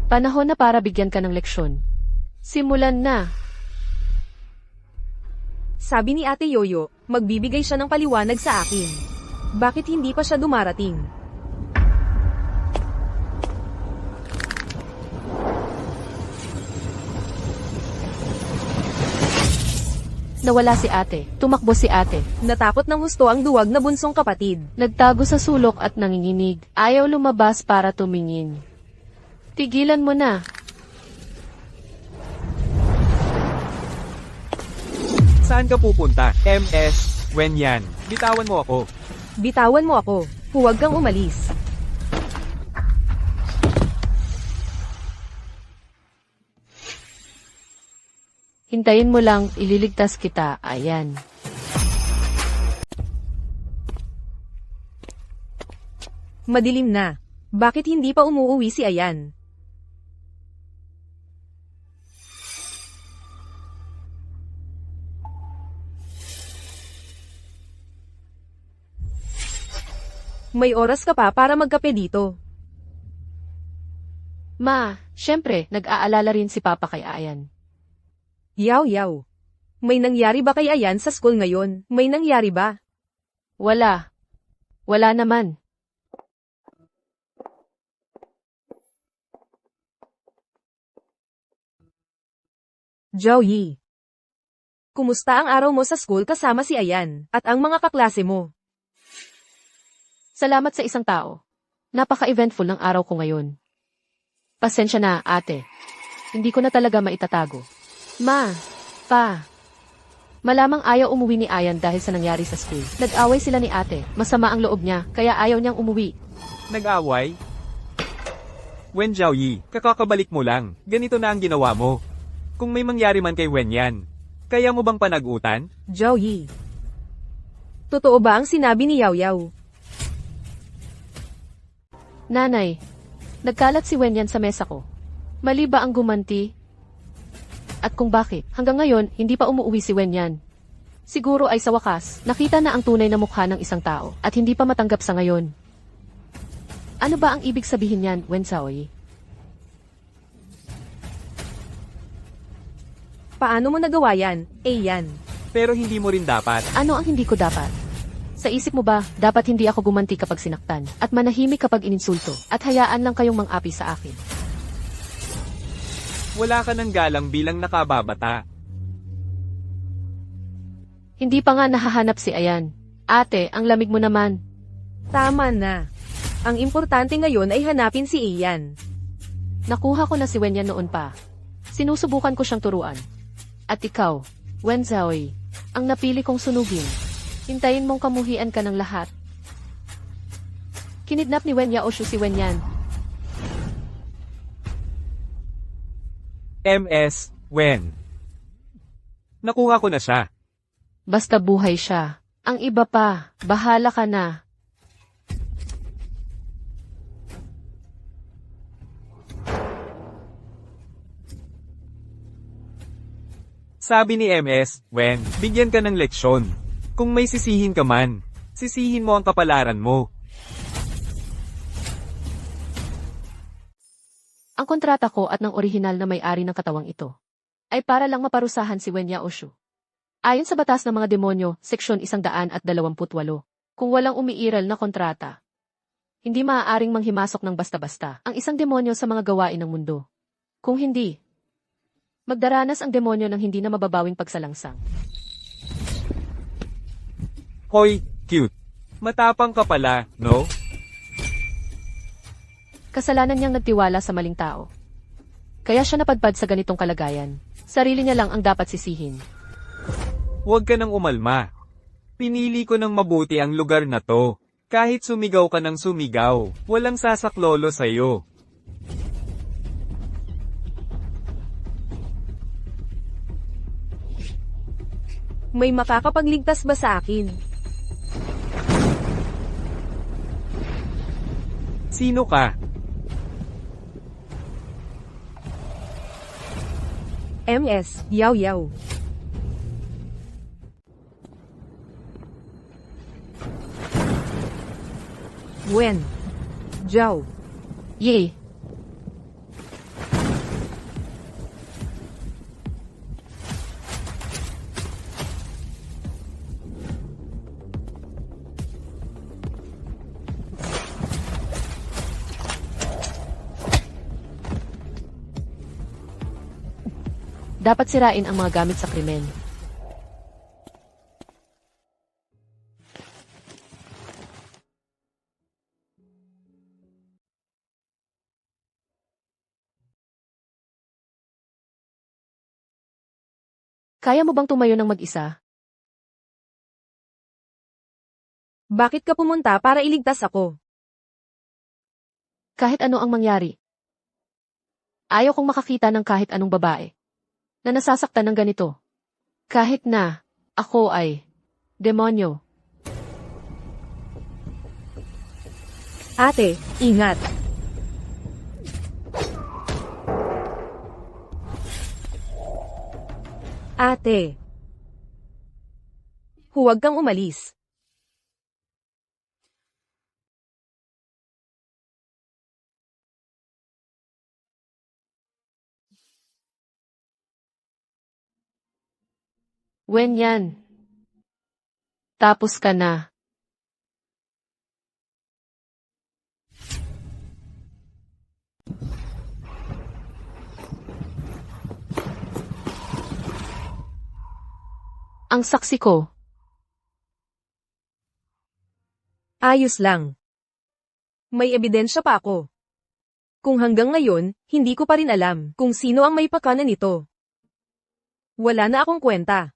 A: Panahon na para bigyan ka ng leksyon. Simulan na.
B: Sabi ni Ate Yoyo, magbibigay siya ng paliwanag sa akin. Bakit hindi pa siya dumarating?
A: Nawala si ate, tumakbo si ate.
B: Natakot ng husto ang duwag na bunsong kapatid.
A: Nagtago sa sulok at nanginginig. Ayaw lumabas para tumingin. Tigilan mo na.
D: Saan ka pupunta? MS, Wen Yan. Bitawan mo ako.
B: Bitawan mo ako. Huwag kang umalis.
A: Hintayin mo lang, ililigtas kita. Ayan.
B: Madilim na. Bakit hindi pa umuuwi si Ayan? May oras ka pa para magkape dito.
A: Ma, syempre, nag-aalala rin si Papa kay Ayan.
B: Yaw. May nangyari ba kay Ayan sa school ngayon? May nangyari ba?
A: Wala. Wala naman.
B: Joey. Kumusta ang araw mo sa school kasama si Ayan at ang mga kaklase mo?
A: Salamat sa isang tao. Napaka-eventful ng araw ko ngayon. Pasensya na, ate. Hindi ko na talaga maitatago. Ma, pa. Malamang ayaw umuwi ni Ayan dahil sa nangyari sa school. Nag-away sila ni ate. Masama ang loob niya, kaya ayaw niyang umuwi.
D: Nag-away? Wen Xiaoyi, kakakabalik mo lang. Ganito na ang ginawa mo. Kung may mangyari man kay Wen Yan, kaya mo bang panagutan?
B: Joey. Totoo ba ang sinabi ni Yaw?
A: Nanay, nagkalat si Wen Yan sa mesa ko. Mali ba ang gumanti? At kung bakit, hanggang ngayon, hindi pa umuwi si Wen Yan. Siguro ay sa wakas, nakita na ang tunay na mukha ng isang tao, at hindi pa matanggap sa ngayon. Ano ba ang ibig sabihin yan, Wen Xiaoyi?
B: Paano mo nagawa yan, Ayan?
D: Pero hindi mo rin dapat.
A: Ano ang hindi ko dapat? Sa isip mo ba, dapat hindi ako gumanti kapag sinaktan, at manahimik kapag ininsulto, at hayaan lang kayong mang-api sa akin?
D: Wala ka ng galang bilang nakababata.
A: Hindi pa nga nahahanap si Ayan. Ate, ang lamig mo naman.
B: Tama na. Ang importante ngayon ay hanapin si Ayan.
A: Nakuha ko na si Wen Yan noon pa. Sinusubukan ko siyang turuan. At ikaw, Wen Xiaoyi, ang napili kong sunugin. Hintayin mong kamuhian ka ng lahat. Kinidnap ni Wen Yaoshu si Wen Yan.
D: MS, Wen. Nakuha ko na siya.
A: Basta buhay siya. Ang iba pa, bahala ka na.
D: Sabi ni MS, Wen, bigyan ka ng leksyon. Kung may sisihin ka man, sisihin mo ang kapalaran mo.
A: Ang kontrata ko at ng orihinal na may-ari ng katawang ito ay para lang maparusahan si Wen Yaoshu. Ayon sa batas ng mga demonyo, seksyon 128, kung walang umiiral na kontrata, hindi maaaring manghimasok ng basta-basta ang isang demonyo sa mga gawain ng mundo. Kung hindi, magdaranas ang demonyo ng hindi na mababawing pagsalangsang.
D: Hoy, cute. Matapang ka pala, no?
A: Kasalanan niyang nagtiwala sa maling tao. Kaya siya napadpad sa ganitong kalagayan. Sarili niya lang ang dapat sisihin.
D: Huwag ka nang umalma. Pinili ko ng mabuti ang lugar na to. Kahit sumigaw ka ng sumigaw, walang sasaklolo sa'yo.
B: May makakapagligtas ba sa akin?
D: Sino ka?
B: MS, Yaw Yaw. Wen. Zhao.
A: Ye. Dapat sirain ang mga gamit sa krimen. Kaya mo bang tumayo ng mag-isa?
B: Bakit ka pumunta para iligtas ako?
A: Kahit ano ang mangyari. Ayaw kong makakita ng kahit anong babae na nasasaktan ng ganito. Kahit na ako ay demonyo.
B: Ate, ingat. Ate. Huwag kang umalis.
A: Wen yan. Tapos ka na. Ang saksi ko.
B: Ayos lang. May ebidensya pa ako. Kung hanggang ngayon, hindi ko pa rin alam kung sino ang may pakana nito. Wala na akong kwenta.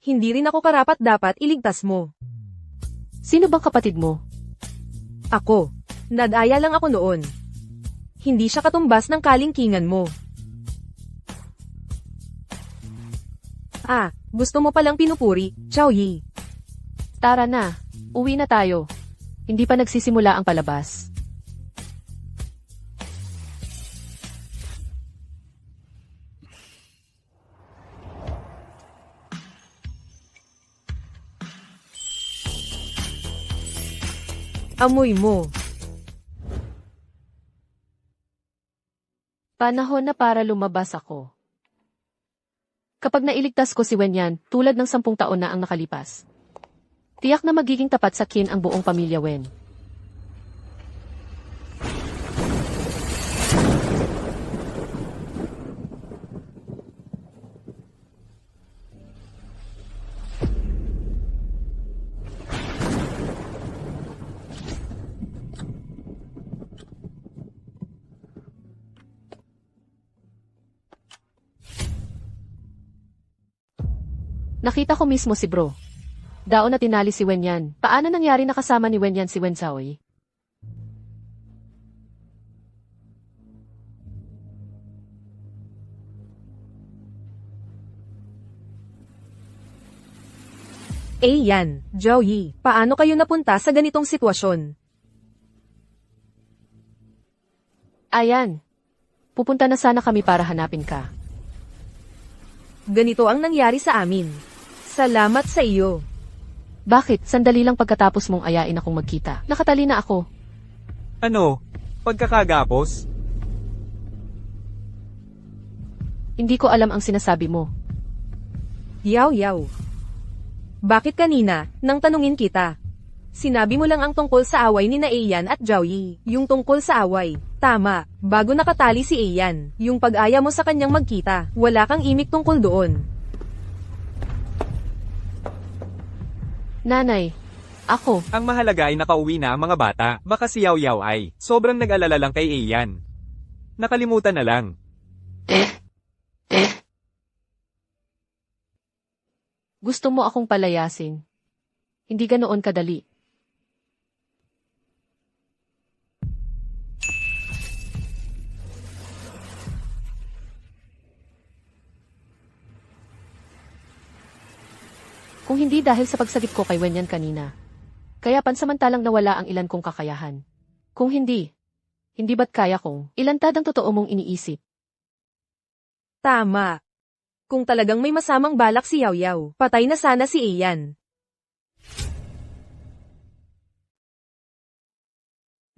B: Hindi rin ako karapat-dapat iligtas mo.
A: Sino bang kapatid mo?
B: Ako. Nadaya lang ako noon. Hindi siya katumbas ng kalingkingan mo. Ah, gusto mo palang pinupuri, Chao Yi.
A: Tara na. Uwi na tayo. Hindi pa nagsisimula ang palabas.
B: Amoy mo.
A: Panahon na para lumabas ako. Kapag nailigtas ko si Wenyan, tulad ng 10 taon na ang nakalipas. Tiyak na magiging tapat sa kin ang buong pamilya Wen. Nakita ko mismo si bro. Daon na tinali si Wenyan. Paano nangyari na kasama ni Wenyan si Wen Zhaoyi?
B: Yan, Zhao Yi, paano kayo napunta sa ganitong sitwasyon?
A: Ayan. Pupunta na sana kami para hanapin ka.
B: Ganito ang nangyari sa amin. Salamat sa iyo.
A: Bakit? Sandali lang pagkatapos mong ayain akong magkita. Nakatali na ako.
D: Ano? Pagkakagapos?
A: Hindi ko alam ang sinasabi mo.
B: Yaw yaw. Bakit kanina, nang tanungin kita? Sinabi mo lang ang tungkol sa away ni na Ian at Zhao Yi. Yung tungkol sa away. Tama, bago nakatali si Ian. Yung pag-aya mo sa kanyang magkita. Wala kang imik tungkol doon.
A: Nanay, ako.
D: Ang mahalaga ay nakauwi na ang mga bata. Baka si Yaw Yaw ay sobrang nag-alala lang kay Ian. Nakalimutan na lang.
A: Gusto mo akong palayasin. Hindi ganoon kadali. Kung hindi dahil sa pagsagip ko kay Wenyan kanina. Kaya pansamantalang nawala ang ilan kong kakayahan. Kung hindi ba't kaya kong ilantad ang totoo mong iniisip?
B: Tama. Kung talagang may masamang balak si Yaw Yaw, patay na sana si Ian.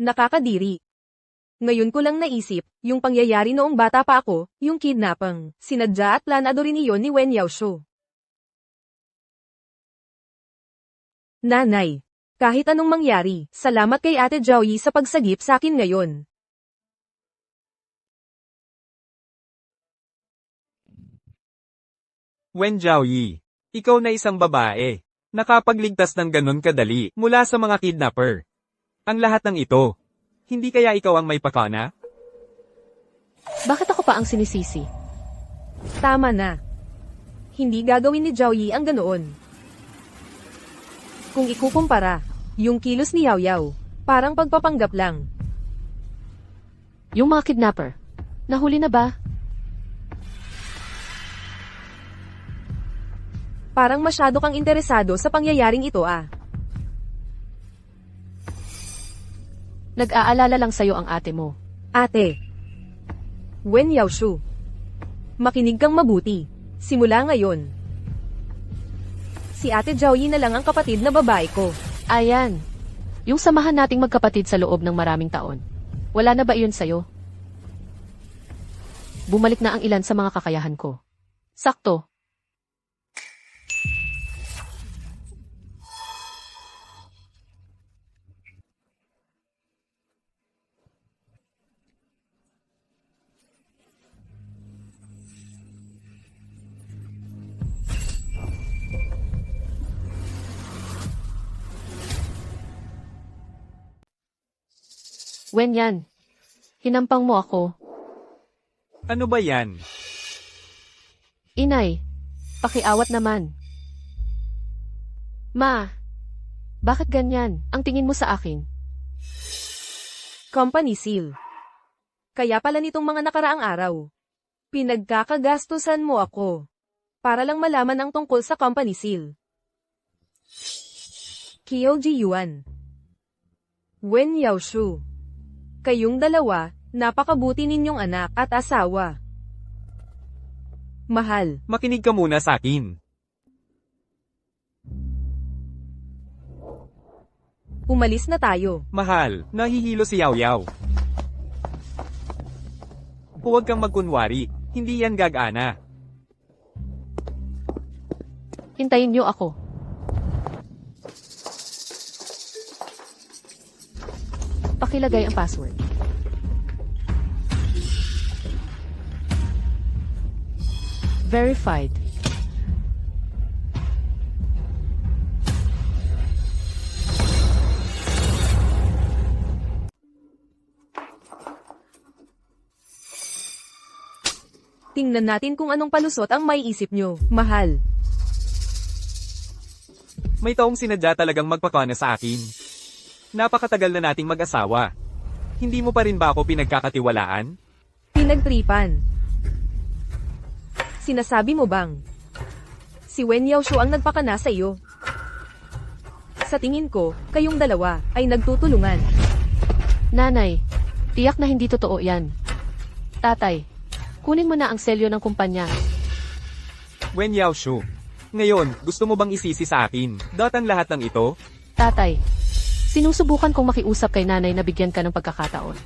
B: Nakakadiri. Ngayon ko lang naisip, yung pangyayari noong bata pa ako, yung kidnapang, sinadya at planado rin iyon ni Wen Yaoshu. Nanay, kahit anong mangyari, salamat kay Ate Joey sa pagsagip sa akin ngayon.
D: Wen Jiaoyi, ikaw na isang babae. Nakapagligtas ng ganun kadali mula sa mga kidnapper. Ang lahat ng ito, hindi kaya ikaw ang may pakana?
A: Bakit ako pa ang sinisisi?
B: Tama na. Hindi gagawin ni Joey ang ganoon. Kung ikukumpara, yung kilos ni Yaw Yaw, parang pagpapanggap lang.
A: Yung mga kidnapper, nahuli na ba?
B: Parang masyado kang interesado sa pangyayaring ito ah.
A: Nag-aalala lang sa'yo ang ate mo.
B: Ate. Wen Yaoshu. Makinig kang mabuti. Simula ngayon. Si Ate Joey na lang ang kapatid na babae ko.
A: Ayan. Yung samahan nating magkapatid sa loob ng maraming taon. Wala na ba iyon sa'yo? Bumalik na ang ilan sa mga kakayahan ko. Sakto. Wenyan, hinampang mo ako.
D: Ano ba yan?
A: Inay, pakiawat naman. Ma, bakit ganyan ang tingin mo sa akin?
B: Company seal. Kaya pala nitong mga nakaraang araw. Pinagkakagastusan mo ako. Para lang malaman ang tungkol sa company seal. Kyoji Yuan. Wen Yaoshu. Kayong dalawa, napakabuti ninyong anak at asawa. Mahal.
D: Makinig ka muna sa akin.
B: Umalis na tayo.
D: Mahal, nahihilo si Yaw Yaw. Huwag kang magkunwari, hindi yan gagana.
A: Hintayin niyo ako. Pakilagay ang password. Verified.
B: Tingnan natin kung anong palusot ang maiisip nyo, mahal.
D: May taong sinadya talagang magpakana sa akin. Napakatagal na nating mag-asawa. Hindi mo pa rin ba ako pinagkakatiwalaan?
B: Pinagtripan. Sinasabi mo bang si Wen Yaoshu ang nagpakana sa iyo? Sa tingin ko, kayong dalawa ay nagtutulungan.
A: Nanay, tiyak na hindi totoo yan. Tatay, kunin mo na ang selyo ng kumpanya.
D: Wen Yaoshu. Ngayon, gusto mo bang isisi sa akin? Ang lahat ng ito?
A: Tatay, sinusubukan kong makiusap kay nanay na bigyan ka ng pagkakataon.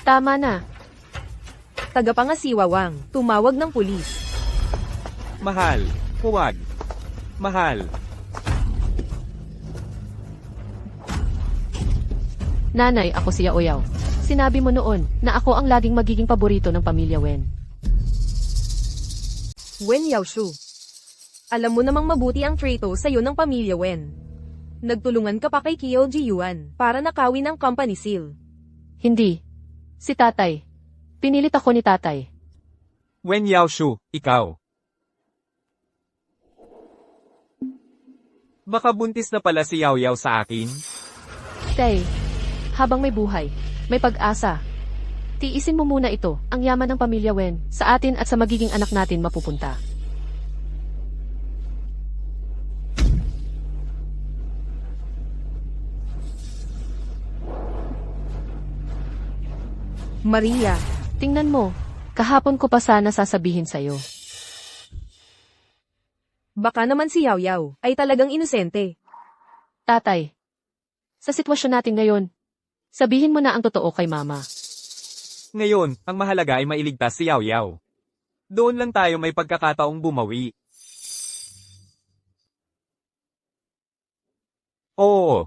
A: Tama na.
B: Tagapangasiwawang, tumawag ng pulis.
D: Mahal. Huwag. Mahal.
A: Nanay, ako si Yaoyaw. Sinabi mo noon na ako ang laging magiging paborito ng pamilya Wen.
B: Wen Yaoshu. Alam mo namang mabuti ang trato sa'yo ng pamilya Wen. Nagtulungan ka pa kay Kyoji Yuan para nakawin ang company seal.
A: Hindi. Si tatay. Pinilit ako ni tatay.
D: Wen Yaoshu, ikaw. Baka buntis na pala si Yao Yao sa akin?
A: Tay, habang may buhay, may pag-asa. Tiisin mo muna ito, ang yaman ng pamilya Wen, sa atin at sa magiging anak natin mapupunta.
B: Maria,
A: Tingnan mo, kahapon ko pa sana sasabihin sa'yo.
B: baka naman si Yao Yao ay talagang inosente.
A: Tatay, sa sitwasyon natin ngayon, sabihin mo na ang totoo kay mama.
D: Ngayon, ang mahalaga ay mailigtas si Yao Yao. Doon lang tayo may pagkakataong bumawi. Oo.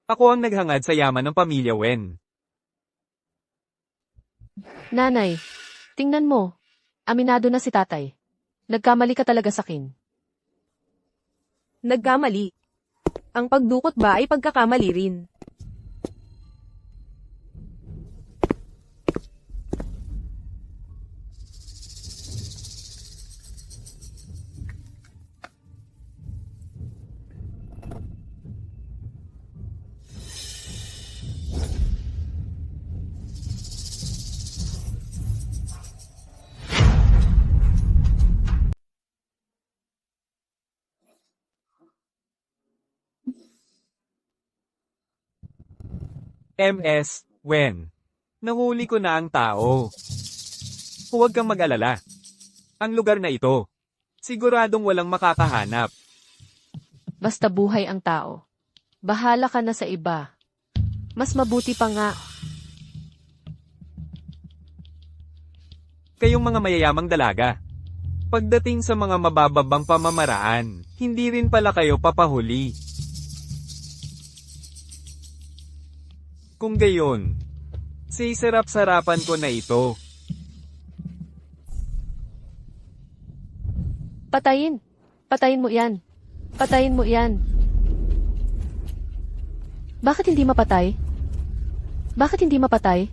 D: Ako ang naghangad sa yaman ng pamilya Wen.
A: Nanay, tingnan mo, aminado na si tatay. Nagkamali ka talaga sa akin.
B: Nagkamali. Ang pagdukot ba ay pagkakamali rin.
D: MS, Wen. Nahuli ko na ang tao. Huwag kang mag-alala. Ang lugar na ito, siguradong walang makakahanap.
A: Basta buhay ang tao. Bahala ka na sa iba. Mas mabuti pa nga,
D: Kayong mga mayayamang dalaga. Pagdating sa mga mabababang pamamaraan, hindi rin pala kayo papahuli. Kung gayon, sisarap-sarapan ko na ito.
A: patayin. Patayin mo yan. Patayin mo yan. Bakit hindi mapatay? Bakit hindi mapatay?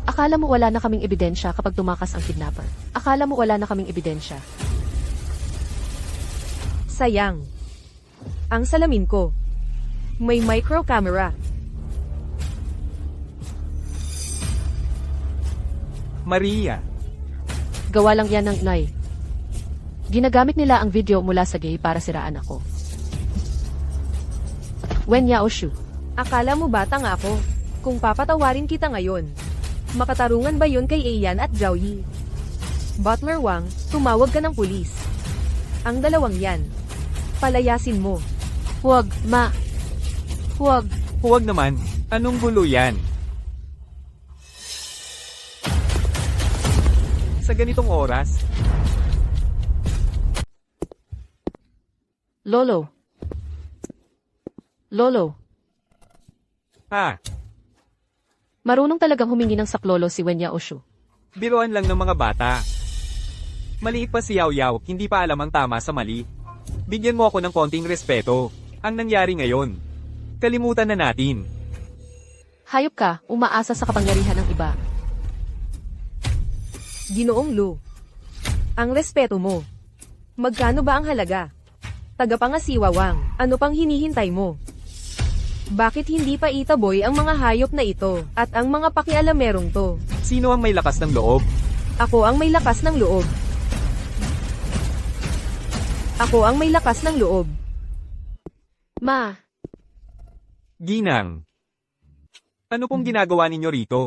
A: Akala mo wala na kaming ebidensya kapag tumakas ang kidnapper. Akala mo wala na kaming ebidensya.
B: Sayang. Ang salamin ko. May micro camera.
D: Maria,
A: Gawa lang yan ng Nay. Ginagamit nila ang video mula sa gay para siraan ako. Wen Yaoshu.
B: Akala mo batang ako? Kung papatawarin kita ngayon. Makatarungan ba yun kay Ian at Zhao Yi? Butler Wang, tumawag ka ng pulis. Ang dalawang yan. Palayasin mo.
A: Huwag, ma. Huwag.
D: huwag naman. Anong gulo yan? Sa ganitong oras,
A: Lolo. Lolo. Marunong talagang humingi ng saklolo si Wen Yaoshu.
D: biruan lang ng mga bata. Maliit pa si Yao Yao, hindi pa alam ang tama sa mali. Bigyan mo ako ng konting respeto. Ang nangyari ngayon, kalimutan na natin.
A: Hayop ka, umaasa sa kapangyarihan ng iba.
B: Ginoong Lu. Ang respeto mo. Magkano ba ang halaga? Tagapangasiwa Wang, ano pang hinihintay mo? Bakit hindi pa itaboy ang mga hayop na ito, at ang mga pakialamerong to?
D: Sino ang may lakas ng loob?
B: Ako ang may lakas ng loob. Ako ang may lakas ng loob.
A: Ma,
D: Ginang. Ano pong ginagawa ninyo rito?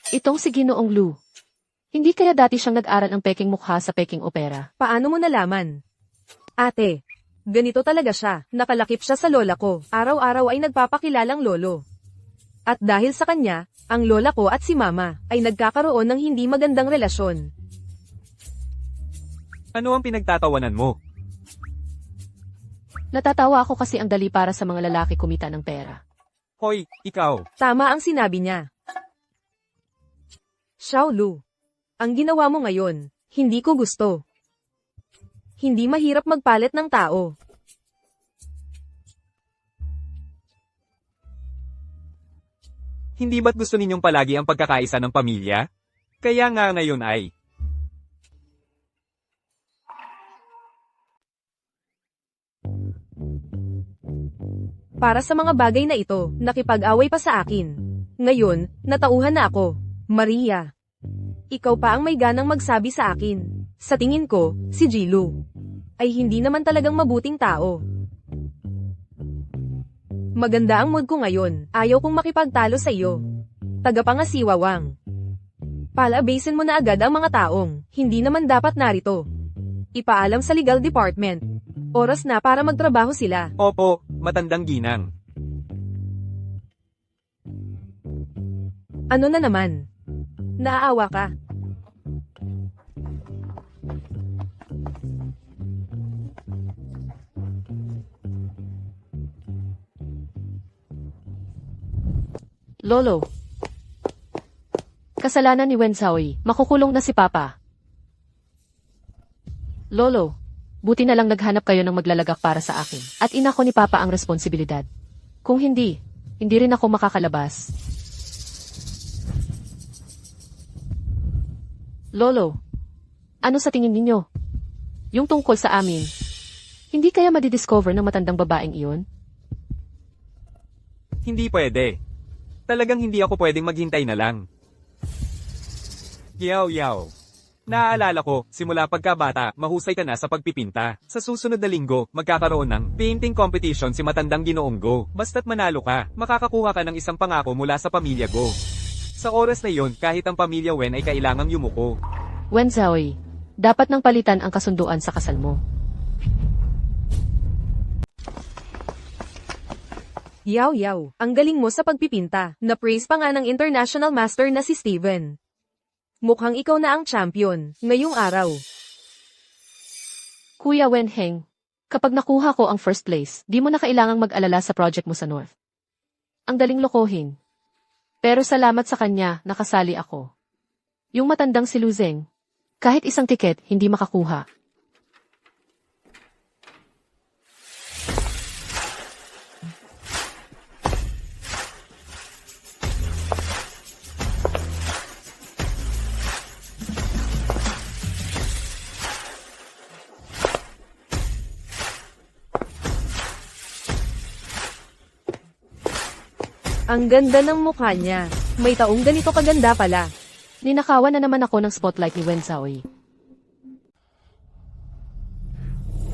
A: itong si Ginoong Lu. Hindi kaya dati siyang nag-aral ng peking mukha sa peking opera?
B: Paano mo nalaman? Ate, ganito talaga siya. Nakalakip siya sa lola ko. Araw-araw ay nagpapakilalang lolo. At dahil sa kanya, ang lola ko at si mama ay nagkakaroon ng hindi magandang relasyon.
D: Ano ang pinagtatawanan mo?
A: Natatawa ako kasi ang dali para sa mga lalaki kumita ng pera.
D: Hoy, ikaw.
B: Tama ang sinabi niya. Xiao Lu, ang ginawa mo ngayon, hindi ko gusto. Hindi mahirap magpalit ng tao.
D: Hindi ba't gusto ninyong palagi ang pagkakaisa ng pamilya? Kaya nga ngayon ay,
B: Para sa mga bagay na ito, nakipag-away pa sa akin. Ngayon, natauhan na ako. Maria. Ikaw pa ang may ganang magsabi sa akin. Sa tingin ko, si Jilu ay hindi naman talagang mabuting tao. Maganda ang mood ko ngayon. Ayaw kong makipagtalo sa iyo. Tagapangasiwawang. Palabasin mo na agad ang mga taong hindi naman dapat narito. Ipaalam sa legal department. Oras na para magtrabaho sila.
D: opo, matandang ginang.
B: Ano na naman? Naaawa ka.
A: Lolo. Kasalanan ni Wenzaoy, makukulong na si Papa. Lolo, buti na lang naghanap kayo ng maglalagak para sa akin. At ina ko ni Papa ang responsibilidad. Kung hindi rin ako makakalabas. Lolo, ano sa tingin ninyo? Yung tungkol sa amin, hindi kaya madidiscover ng matandang babaeng iyon?
D: Hindi pwede. Talagang hindi ako pwedeng maghintay na lang. Yaw. Naaalala ko, simula pagkabata, mahusay ka na sa pagpipinta. Sa susunod na linggo, magkakaroon ng painting competition si Matandang Ginoong Go. Basta't manalo ka, makakakuha ka ng isang pangako mula sa pamilya Go. Sa oras na iyon, kahit ang pamilya Wen ay kailangang yumuko.
A: Wenzaoy, dapat nang palitan ang kasunduan sa kasal mo.
B: Yaw, ang galing mo sa pagpipinta. Na-praise pa nga ng international master na si Steven. Mukhang ikaw na ang champion, ngayong araw.
A: Kuya Wenheng, kapag nakuha ko ang first place, di mo na kailangang mag-alala sa project mo sa North. Ang daling lokohin. Pero salamat sa kanya, nakasali ako. Yung matandang si Luzeng, kahit isang tiket, hindi makakuha.
B: Ang ganda ng mukha niya. May taong ganito kaganda pala.
A: Ninakawan na naman ako ng spotlight ni Wenzaoy.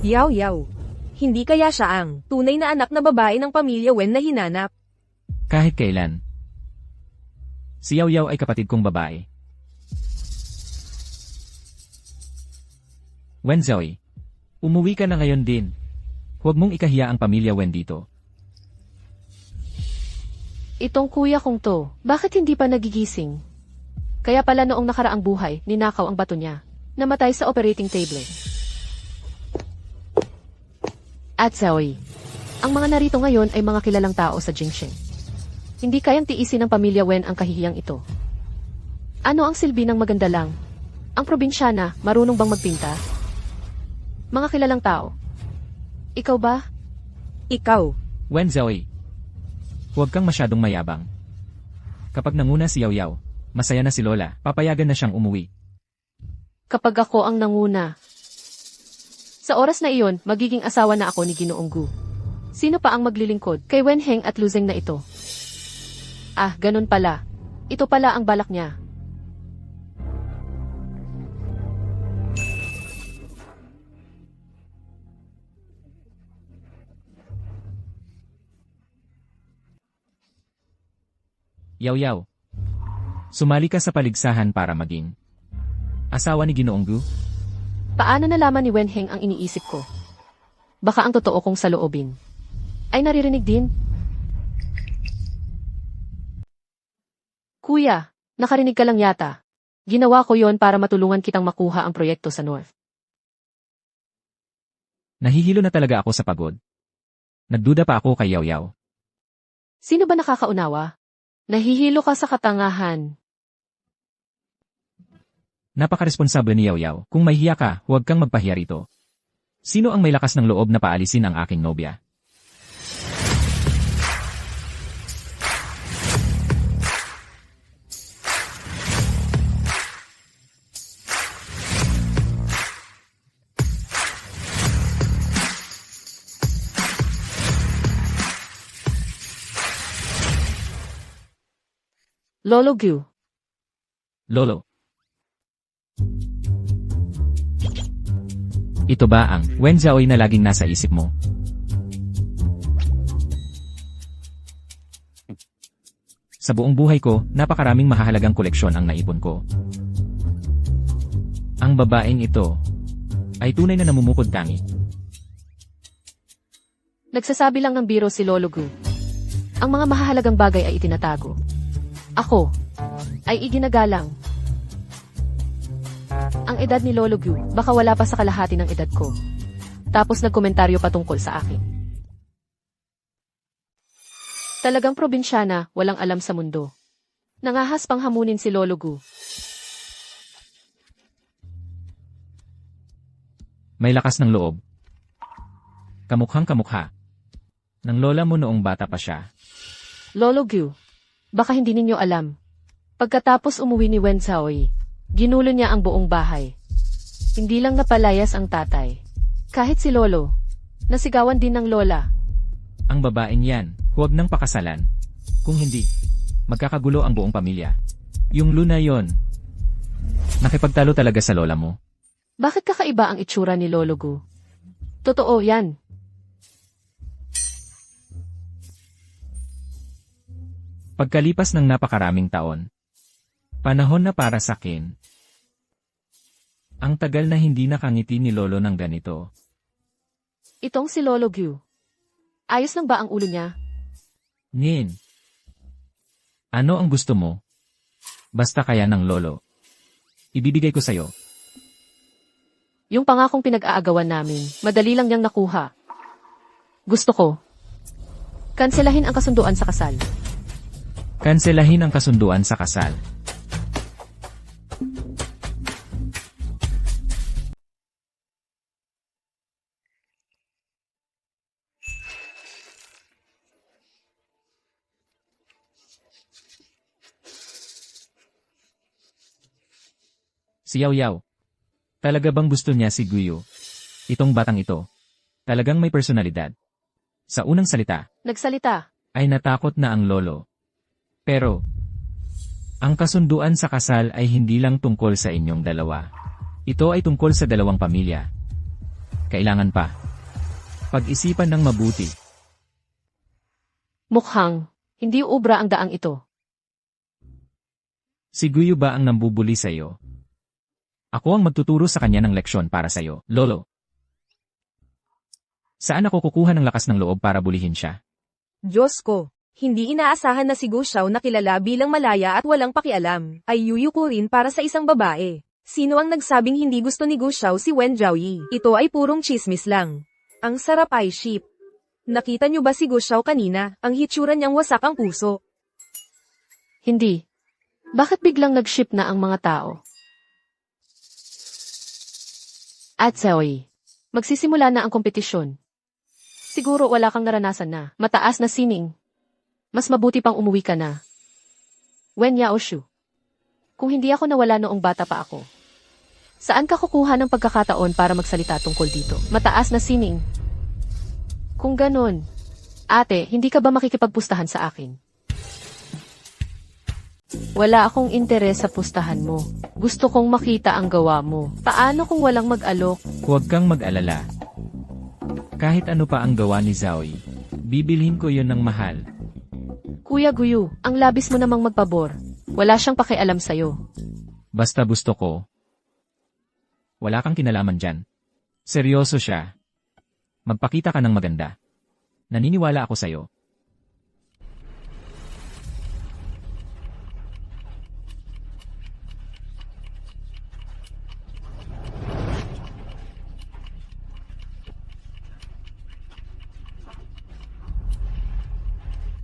B: Yaw. Hindi kaya siya ang tunay na anak na babae ng pamilya Wen na hinanap.
C: Kahit kailan. Si Yaw Yaw ay kapatid kong babae. Wenzaoy, umuwi ka na ngayon din. Huwag mong ikahiya ang pamilya Wen dito.
A: Itong kuya kong to, bakit hindi pa nagigising? Kaya pala noong nakaraang buhay, ninakaw ang bato niya. Namatay sa operating table. At Zaoy, ang mga narito ngayon ay mga kilalang tao sa Jingxing. Hindi kayang tiisin ng pamilya Wen ang kahihiyang ito. Ano ang silbi ng maganda lang? Ang probinsyana, marunong bang magpinta? Mga kilalang tao. Ikaw ba?
B: Ikaw.
C: Wenzaoy, huwag kang masyadong mayabang. Kapag nanguna si Yaw Yaw, masaya na si Lola, papayagan na siyang umuwi.
A: Kapag ako ang nanguna. Sa oras na iyon, magiging asawa na ako ni Ginoong Gu. Sino pa ang maglilingkod kay Wenheng at Luzeng na ito? Ah, ganun pala. Ito pala ang balak niya.
C: Yaw Yaw, sumali ka sa paligsahan para maging asawa ni Ginoong Gu?
A: Paano nalaman ni Wenheng ang iniisip ko? Baka ang totoo kong saloobin ay naririnig din. Kuya, nakarinig ka lang yata. Ginawa ko yon para matulungan kitang makuha ang proyekto sa North.
C: Nahihilo na talaga ako sa pagod. Nagduda pa ako kay Yaw Yaw.
A: Sino ba nakakaunawa? Nahihilo ka sa katangahan.
C: Napakaresponsable ni Yaw Yaw. Kung mahihiya ka, huwag kang magpahiya rito. Sino ang may lakas ng loob na paalisin ang aking nobya?
A: Lolo Gu.
C: Lolo. Ito ba ang Wen Zhaoyi na laging nasa isip mo? Sa buong buhay ko, napakaraming mahahalagang koleksyon ang naipon ko. Ang babaeng ito ay tunay na namumukod tangi.
A: Nagsasabi lang ng biro si Lolo Gu. Ang mga mahahalagang bagay ay itinatago. Ako ay iginagalang. Ang edad ni Lolo Gu, baka wala pa sa kalahati ng edad ko. Tapos nagkomentaryo patungkol sa akin. Talagang probinsyana, walang alam sa mundo. Nangahas pang hamunin si Lolo Gu.
C: May lakas ng loob. Kamukhang kamukha ng lola mo noong bata pa siya.
A: Lolo Gu, baka hindi ninyo alam. Pagkatapos umuwi ni Wen Zhaoyi, ginulo niya ang buong bahay. Hindi lang napalayas ang tatay. Kahit si Lolo, nasigawan din ng lola.
C: Ang babaeng yan, huwag nang pakasalan. Kung hindi, magkakagulo ang buong pamilya. Yung Luna yon, nakipagtalo talaga sa lola mo.
A: Bakit kakaiba ang itsura ni Lolo Gu? Totoo yan.
C: Pagkalipas ng napakaraming taon, panahon na para sa akin. Ang tagal na hindi nakangiti ni Lolo ng ganito.
A: Itong si Lolo Gu. Ayos lang ba ang ulo niya?
C: Nin. Ano ang gusto mo? Basta kaya ng Lolo. Ibibigay ko sa'yo.
A: Yung pangakong pinag-aagawan namin, madali lang niyang nakuha. Gusto ko. Kanselahin ang kasunduan sa kasal.
C: Kanselahin ang kasunduan sa kasal. Si Yao Yao. Talaga bang gusto niya si Guyo? Itong batang ito. Talagang may personalidad. Sa unang salita,
A: Nagsalita.
C: ay natakot na ang lolo. Pero, ang kasunduan sa kasal ay hindi lang tungkol sa inyong dalawa. Ito ay tungkol sa dalawang pamilya. Kailangan pa pag-isipan ng mabuti.
A: Mukhang, hindi ubra ang daang ito.
C: Si Guyo ba ang nambubuli sa iyo? Ako ang magtuturo sa kanya ng leksyon para sa iyo, Lolo. Saan ako kukuha ng lakas ng loob para bulihin siya?
B: Diyos ko, hindi inaasahan na si Gu Xiao na kilala bilang malaya at walang pakialam, ay yuyukurin para sa isang babae. Sino ang nagsabing hindi gusto ni Gu Xiao si Wen Zhaoyi? Ito ay purong chismis lang. Ang sarap ay ship. Nakita niyo ba si Gu Xiao kanina? Ang hitsura niyang wasak ang puso.
A: Hindi. Bakit biglang nag-ship na ang mga tao? At Zhaoyi, magsisimula na ang kompetisyon. Siguro wala kang naranasan na mataas na sining. Mas mabuti pang umuwi ka na. Wen Yaoshu. Kung hindi ako nawala noong bata pa ako, saan ka kukuha ng pagkakataon para magsalita tungkol dito? Mataas na sining. Kung ganon, ate, hindi ka ba makikipagpustahan sa akin? Wala akong interes sa pustahan mo. Gusto kong makita ang gawa mo. Paano kung walang mag-alok?
C: Huwag kang mag-alala. Kahit ano pa ang gawa ni Zhaoyi, bibilhin ko yon ng mahal.
A: Kuya Guyu, ang labis mo namang magpabor. Wala siyang pakialam sa'yo.
C: Basta gusto ko. Wala kang kinalaman dyan. Seryoso siya. Magpakita ka ng maganda. Naniniwala ako sa'yo.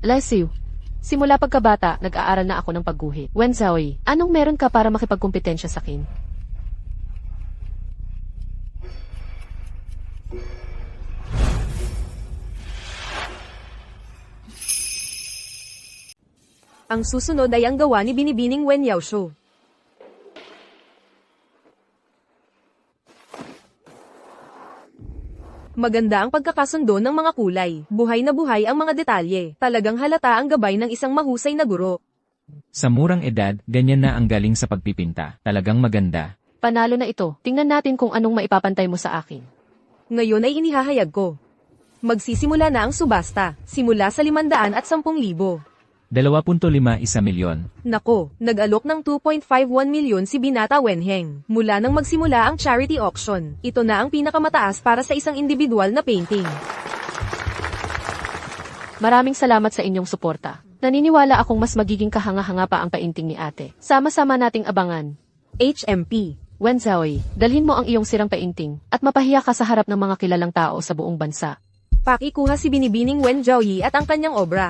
A: Lesiu, simula pagkabata, nag-aaral na ako ng pagguhit. Wen Zhaoyi, anong meron ka para makipagkumpetensya sa akin?
B: Ang susunod ay ang gawa ni Binibining Wen Yaoshu. Maganda ang pagkakasundo ng mga kulay. Buhay na buhay ang mga detalye. Talagang halata ang gabay ng isang mahusay na guro.
C: Sa murang edad, ganyan na ang galing sa pagpipinta. Talagang maganda.
A: Panalo na ito. Tingnan natin kung anong maipapantay mo sa akin.
B: Ngayon ay inihahayag ko. Magsisimula na ang subasta, simula sa 510,000.
C: 2.51 milyon.
B: Nako, nag-alok ng 2.51 milyon si Binata Wenheng. Mula nang magsimula ang charity auction, ito na ang pinakamataas para sa isang individual na painting.
A: Maraming salamat sa inyong suporta. Naniniwala akong mas magiging kahanga-hanga pa ang painting ni ate. Sama-sama nating abangan.
B: HMP.
A: Wenzaoy, dalhin mo ang iyong sirang painting at mapahiya ka sa harap ng mga kilalang tao sa buong bansa.
B: Pakikuha si Binibining Wen Zhaoyi at ang kanyang obra.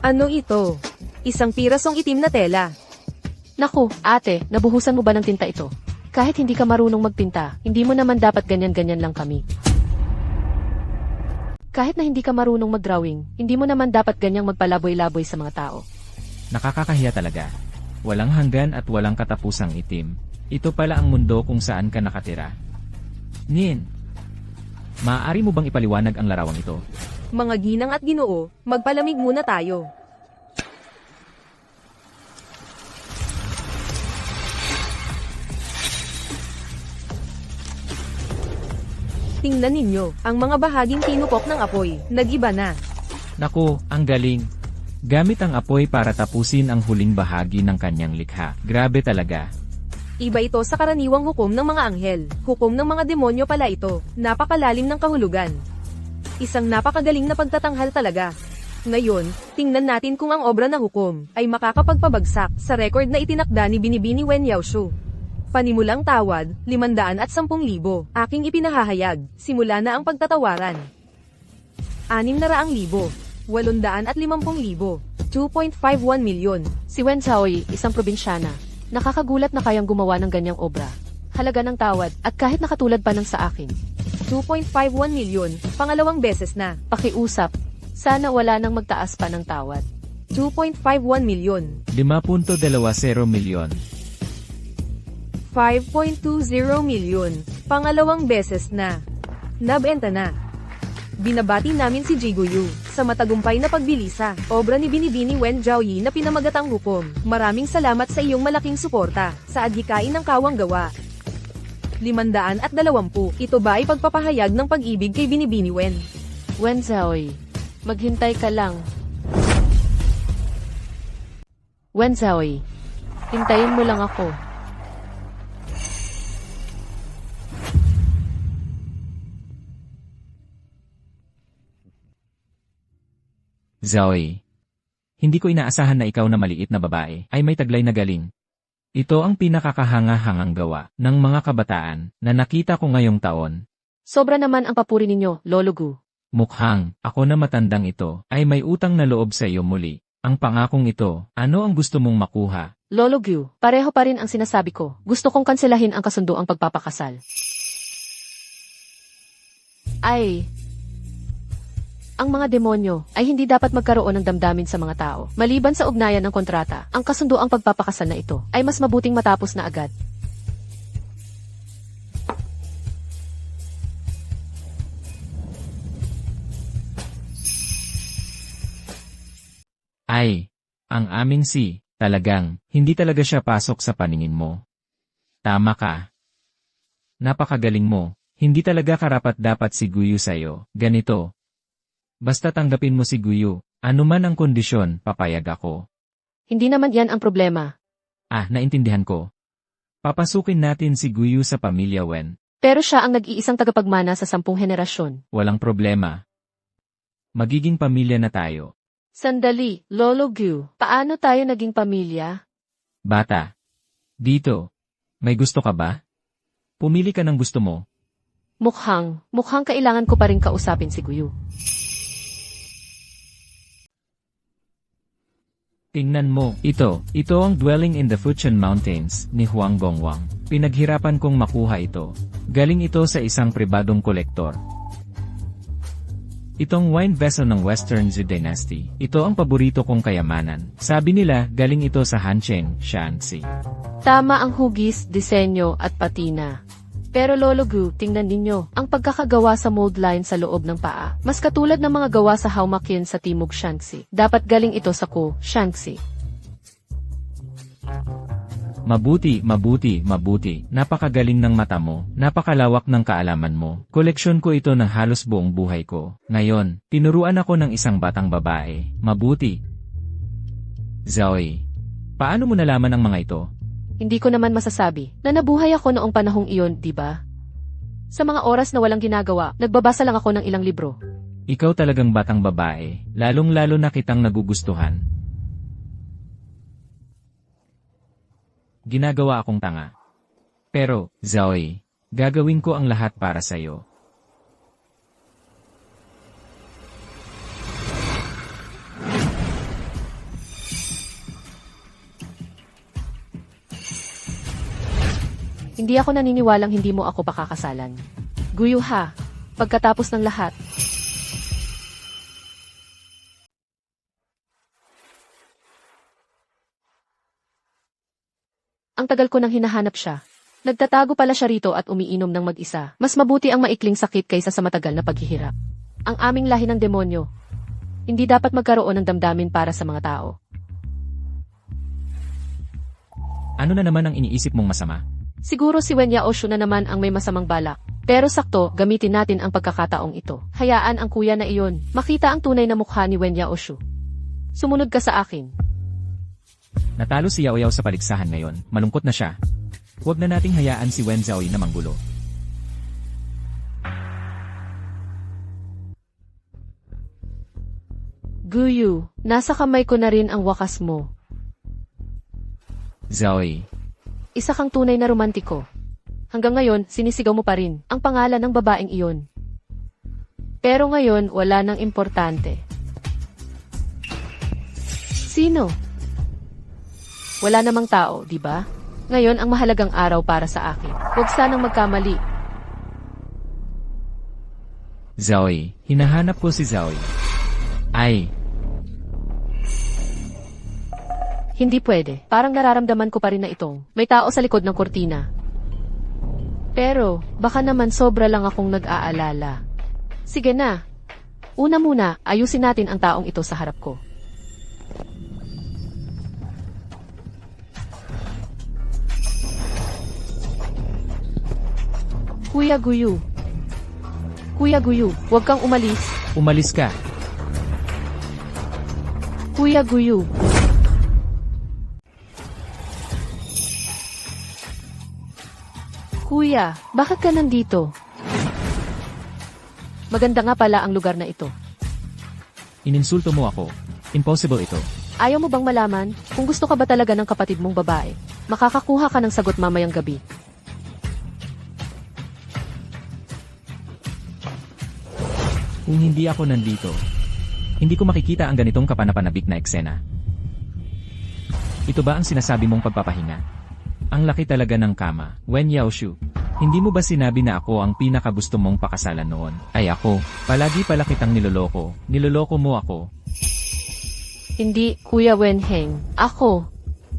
B: Ano ito? Isang pirasong itim na tela.
A: Naku, ate, nabuhusan mo ba ng tinta ito? Kahit hindi ka marunong magpinta, hindi mo naman dapat ganyan-ganyan lang kami. Kahit na hindi ka marunong mag-drawing, hindi mo naman dapat ganyang magpalaboy-laboy sa mga tao.
C: Nakakakahiya talaga. Walang hanggan at walang katapusang itim. Ito pala ang mundo kung saan ka nakatira. Nin, maaari mo bang ipaliwanag ang larawang ito?
B: Mga ginang at ginoo, magpalamig muna tayo. Tingnan ninyo, ang mga bahaging tinupok ng apoy, nag-iba na.
C: Naku, ang galing. Gamit ang apoy para tapusin ang huling bahagi ng kanyang likha. Grabe talaga.
B: Iba ito sa karaniwang hukom ng mga anghel. Hukom ng mga demonyo pala ito. Napakalalim ng kahulugan. Isang napakagaling na pagtatanghal talaga. Ngayon, tingnan natin kung ang obra na hukom ay makakapagpabagsak sa record na itinakda ni Binibini Wen Yaoshu. Panimulang tawad, 510,000. Aking ipinahahayag, simula na ang pagtatawaran. 600,000, 850,000, 2.51 milyon.
A: Si Wen Zhaoyi, isang probinsyana. Nakakagulat na kayang gumawa ng ganyang obra. Halaga ng tawad, at kahit nakatulad pa ng sa akin.
B: 2.51 milyon, pangalawang beses na.
A: Pakiusap. Sana wala nang magtaas pa ng tawad.
B: 2.51 milyon.
C: 5.20 milyon.
B: 5.20 milyon, pangalawang beses na. Nabenta na. Binabati namin si Jiguyu sa matagumpay na pagbilisa, obra ni Binibini Wen Zhaoyi na pinamagatang hukom. Maraming salamat sa iyong malaking suporta sa adhikain ng kawang gawa. 520, ito ba ay pagpapahayag ng pag-ibig kay Binibini Wen?
A: Wen Zhaoyi, maghintay ka lang. Wen Zhaoyi, hintayin mo lang ako.
C: Zoe. Hindi ko inaasahan na ikaw na maliit na babae ay may taglay na galing. Ito ang pinakakahanga-hangang gawa ng mga kabataan na nakita ko ngayong taon.
A: Sobra naman ang papuri ninyo, Lolo Gu.
C: Mukhang, ako na matandang ito, ay may utang na loob sa iyo muli. Ang pangakong ito, ano ang gusto mong makuha?
A: Lolo Gu, pareho pa rin ang sinasabi ko. Gusto kong kanselahin ang kasunduang pagpapakasal. Ang mga demonyo ay hindi dapat magkaroon ng damdamin sa mga tao. Maliban sa ugnayan ng kontrata, ang kasunduang pagpapakasal na ito ay mas mabuting matapos na agad.
C: Ang aming talagang, hindi talaga siya pasok sa paningin mo. Tama ka. Napakagaling mo, hindi talaga karapat-dapat si Guyu sa'yo, ganito. Basta tanggapin mo si Guyu, anuman ang kondisyon, papayag ako.
A: Hindi naman yan ang problema.
C: Naintindihan ko. Papasukin natin si Guyu sa pamilya Wen.
A: Pero siya ang nag-iisang tagapagmana sa 10 henerasyon.
C: Walang problema. Magiging pamilya na tayo.
A: Sandali, Lolo Gu, paano tayo naging pamilya?
C: Bata. Dito. May gusto ka ba? Pumili ka ng gusto mo.
A: Mukhang kailangan ko pa rin kausapin si Guyu.
C: Tingnan mo, ito ang Dwelling in the Fuchun Mountains ni Huang Gongwang. Pinaghirapan kong makuha ito. Galing ito sa isang pribadong kolektor. Itong wine vessel ng Western Zhou Dynasty, ito ang paborito kong kayamanan. Sabi nila, galing ito sa Hancheng, Shanxi.
A: Tama ang hugis, disenyo at patina. Pero Lolo Gu, tingnan ninyo, ang pagkakagawa sa mold line sa loob ng paa. Mas katulad ng mga gawa sa Haumakin sa Timog Shanxi. Dapat galing ito sa Ku, Shanxi.
C: Mabuti, mabuti, mabuti. Napakagaling ng mata mo, napakalawak ng kaalaman mo. Koleksyon ko ito ng halos buong buhay ko. Ngayon, tinuruan ako ng isang batang babae. Mabuti. Zoe, paano mo nalaman ang mga ito?
A: Hindi ko naman masasabi na nabuhay ako noong panahong iyon, di ba? Sa mga oras na walang ginagawa, nagbabasa lang ako ng ilang libro.
C: Ikaw talagang batang babae, lalong-lalo na kitang nagugustuhan. Ginagawa akong tanga. Pero, Zoe, gagawin ko ang lahat para sa'yo.
A: Hindi ako naniniwalang hindi mo ako pakakasalan. Guyo ha, pagkatapos ng lahat. Ang tagal ko nang hinahanap siya. Nagtatago pala siya rito at umiinom ng mag-isa. Mas mabuti ang maikling sakit kaysa sa matagal na paghihirap. Ang aming lahi ng demonyo. Hindi dapat magkaroon ng damdamin para sa mga tao.
C: Ano na naman ang iniisip mong masama?
A: Siguro si Wen Yaoshu na naman ang may masamang balak. Pero sakto, gamitin natin ang pagkakataong ito. Hayaan ang kuya na iyon. Makita ang tunay na mukha ni Wen Yaoshu. Sumunod ka sa akin.
C: Natalo si Yao Yao sa paligsahan ngayon, malungkot na siya. Huwag na nating hayaan si Wen Zhaoyi na manggulo.
A: Guyu, nasa kamay ko na rin ang wakas mo.
C: Zhaoyi,
A: Isa kang tunay na romantiko. Hanggang ngayon, sinisigaw mo pa rin ang pangalan ng babaeng iyon. Pero ngayon, wala nang importante. Sino? Wala namang tao, di ba? Ngayon ang mahalagang araw para sa akin. Huwag sanang magkamali.
C: Zhaoyi, hinahanap ko si Zhaoyi. Ay,
A: Hindi pwede. Parang nararamdaman ko pa rin na itong may tao sa likod ng kurtina. Pero, baka naman sobra lang akong nag-aalala. Sige na. Una muna, ayusin natin ang taong ito sa harap ko. Kuya Guyu. Kuya Guyu, huwag kang umalis.
C: umalis ka.
A: Kuya Guyu. Kuya, bakit ka nandito? Maganda nga pala ang lugar na ito.
C: Ininsulto mo ako. Impossible ito.
A: Ayaw mo bang malaman kung gusto ka ba talaga ng kapatid mong babae? Makakakuha ka ng sagot mamayang gabi.
C: Kung hindi ako nandito, hindi ko makikita ang ganitong kapanapanabik na eksena. Ito ba ang sinasabi mong pagpapahinga? Ang laki talaga ng kama, Wen Yaoshu. Hindi mo ba sinabi na ako ang pinakagusto mong pakasalan noon? Ay ako, palagi pala kitang niloloko. Niloloko mo ako.
A: Hindi, Kuya Wenheng. Ako.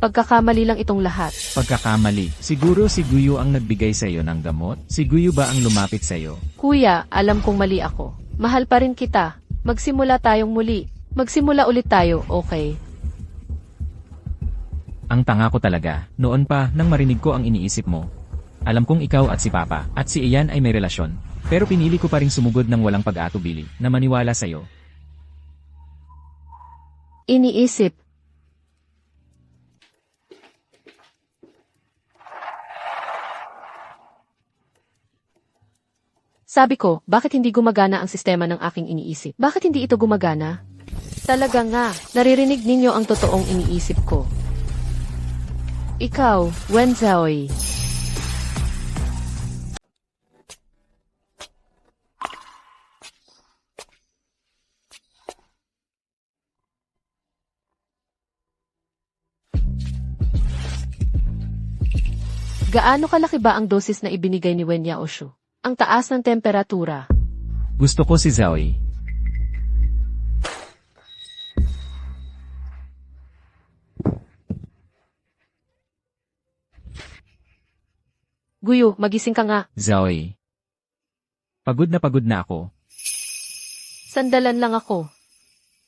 A: Pagkakamali lang itong lahat.
C: Pagkakamali. Siguro si Guyu ang nagbigay sa iyo ng gamot? Si Guyu ba ang lumapit sa iyo?
A: Kuya, alam kong mali ako. Mahal pa rin kita. Magsimula tayong muli. Magsimula ulit tayo, okay?
C: Ang tanga ko talaga. Noon pa, nang marinig ko ang iniisip mo. Alam kong ikaw at si Papa, at si Ian ay may relasyon. Pero pinili ko pa ring sumugod ng walang pag-atubili, na maniwala sa'yo.
A: Iniisip. Sabi ko, bakit hindi gumagana ang sistema ng aking iniisip? Bakit hindi ito gumagana? Talaga nga, naririnig ninyo ang totoong iniisip ko. Ikaw, Wen Zhaoyi. Gaano kalaki ba ang dosis na ibinigay ni Wen Yaoshu? Ang taas ng temperatura.
C: Gusto ko si Zhaoyi.
A: Guyo, magising ka nga.
C: Zoe. Pagod na ako.
A: Sandalan lang ako.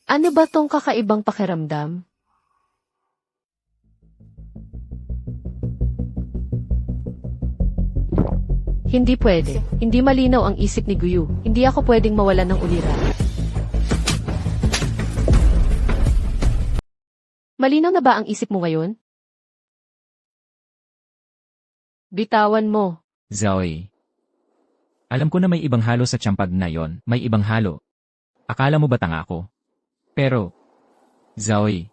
A: Ano ba tong kakaibang pakiramdam? Hindi pwede. Hindi malinaw ang isip ni Guyu. Hindi ako pwedeng mawalan ng ulira. Malinaw na ba ang isip mo ngayon? Bitawan mo.
C: Zoe. Alam ko na may ibang halo sa tiyampag na yon. May ibang halo. Akala mo ba tanga ako? Pero, Zoe.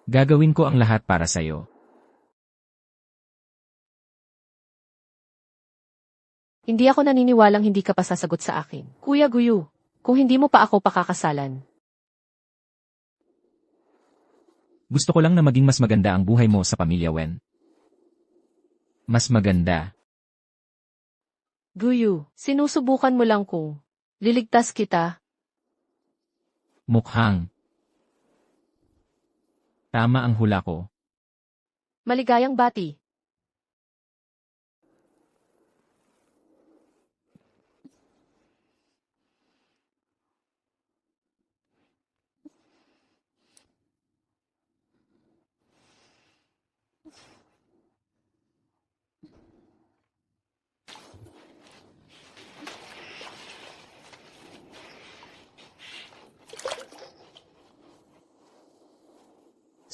C: Gagawin ko ang lahat para sa'yo.
A: Hindi ako naniniwalang hindi ka pa sasagot sa akin. Kuya Guyu, kung hindi mo pa ako pakakasalan.
C: Gusto ko lang na maging mas maganda ang buhay mo sa pamilya Wen. Mas maganda.
A: Guyu, sinusubukan mo lang kung liligtas kita.
C: Mukhang. Tama ang hula ko.
A: Maligayang bati.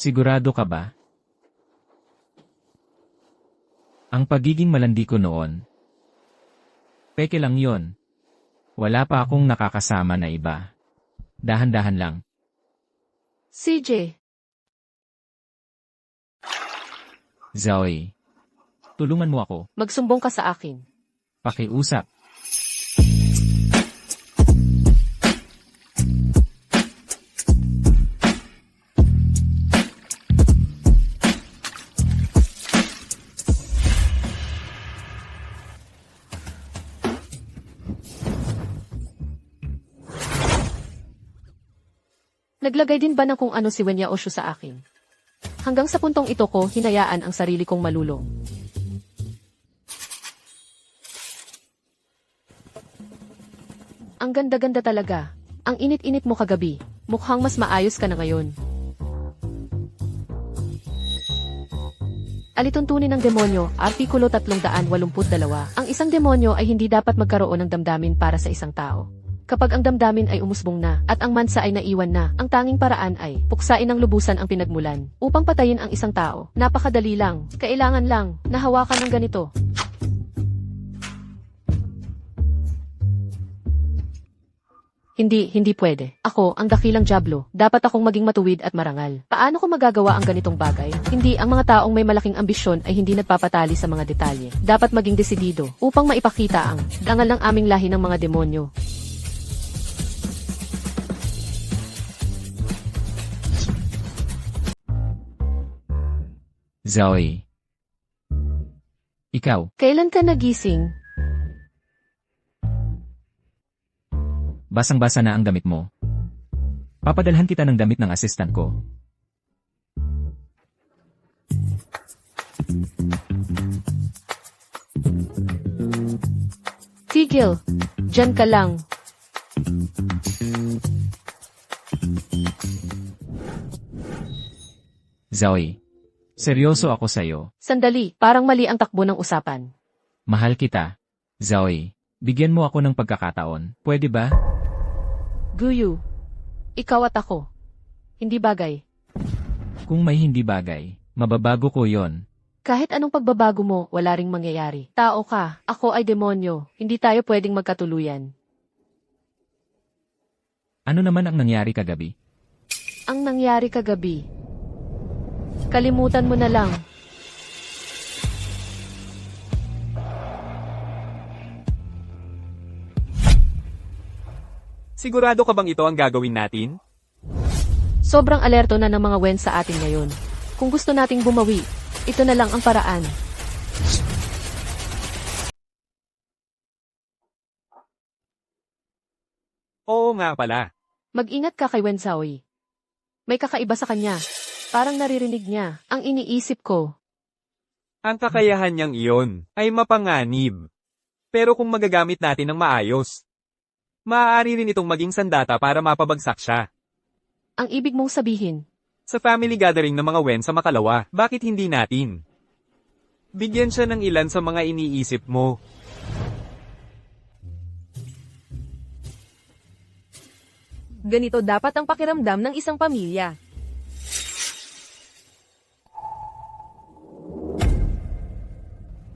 C: Sigurado ka ba? Ang pagiging malandi ko noon. Peke lang yon. Wala pa akong nakakasama na iba. Dahan-dahan lang.
A: CJ,
C: Zoe. Tulungan mo ako.
A: magsumbong ka sa akin.
C: Pakiusap.
A: Naglagay din ba ng kung ano si Wenya Osho sa akin? Hanggang sa puntong ito ko, hinayaan ang sarili kong malulong. Ang ganda-ganda talaga. Ang init-init mo kagabi. Mukhang mas maayos ka na ngayon. Alituntunin ng demonyo, Artikulo 382. Ang isang demonyo ay hindi dapat magkaroon ng damdamin para sa isang tao. Kapag ang damdamin ay umusbong na, at ang mansa ay naiwan na, ang tanging paraan ay, puksain ng lubusan ang pinagmulan. Upang patayin ang isang tao, napakadali lang, kailangan lang, nahawakan ng ganito. Hindi pwede. Ako, ang dakilang dyablo, dapat akong maging matuwid at marangal. Paano ko magagawa ang ganitong bagay? Hindi, ang mga taong may malaking ambisyon ay hindi nagpapatali sa mga detalye. Dapat maging desidido, upang maipakita ang dangal ng aming lahi ng mga demonyo.
C: Zoe. Ikaw.
A: Kailan ka nagising?
C: Basang-basa na ang damit mo. Papadalhan kita ng damit ng assistant ko.
A: Tigil. Diyan ka lang.
C: Zoe. Seryoso ako sa'yo.
A: Sandali, parang mali ang takbo ng usapan.
C: Mahal kita. Zoe. Bigyan mo ako ng pagkakataon. Pwede ba?
A: Guyu. Ikaw at ako. Hindi bagay.
C: Kung may hindi bagay, mababago ko yon.
A: Kahit anong pagbabago mo, wala ring mangyayari. Tao ka, ako ay demonyo. Hindi tayo pwedeng magkatuluyan.
C: Ano naman ang nangyari kagabi?
A: Ang nangyari kagabi. Kalimutan mo na lang.
D: Sigurado ka bang ito ang gagawin natin?
A: Sobrang alerto na ng mga Wen sa atin ngayon. Kung gusto nating bumawi, ito na lang ang paraan.
D: Oo nga pala.
A: Mag-ingat ka kay Wen Zaoi. May kakaiba sa kanya. Parang naririnig niya ang iniisip ko.
D: Ang kakayahan niyang iyon ay mapanganib. Pero kung magagamit natin ng maayos, maaari rin itong maging sandata para mapabagsak siya.
A: Ang ibig mong sabihin,
D: Sa family gathering ng mga Wen sa Makalawa, bakit hindi natin? Bigyan siya ng ilan sa mga iniisip mo.
B: Ganito dapat ang pakiramdam ng isang pamilya.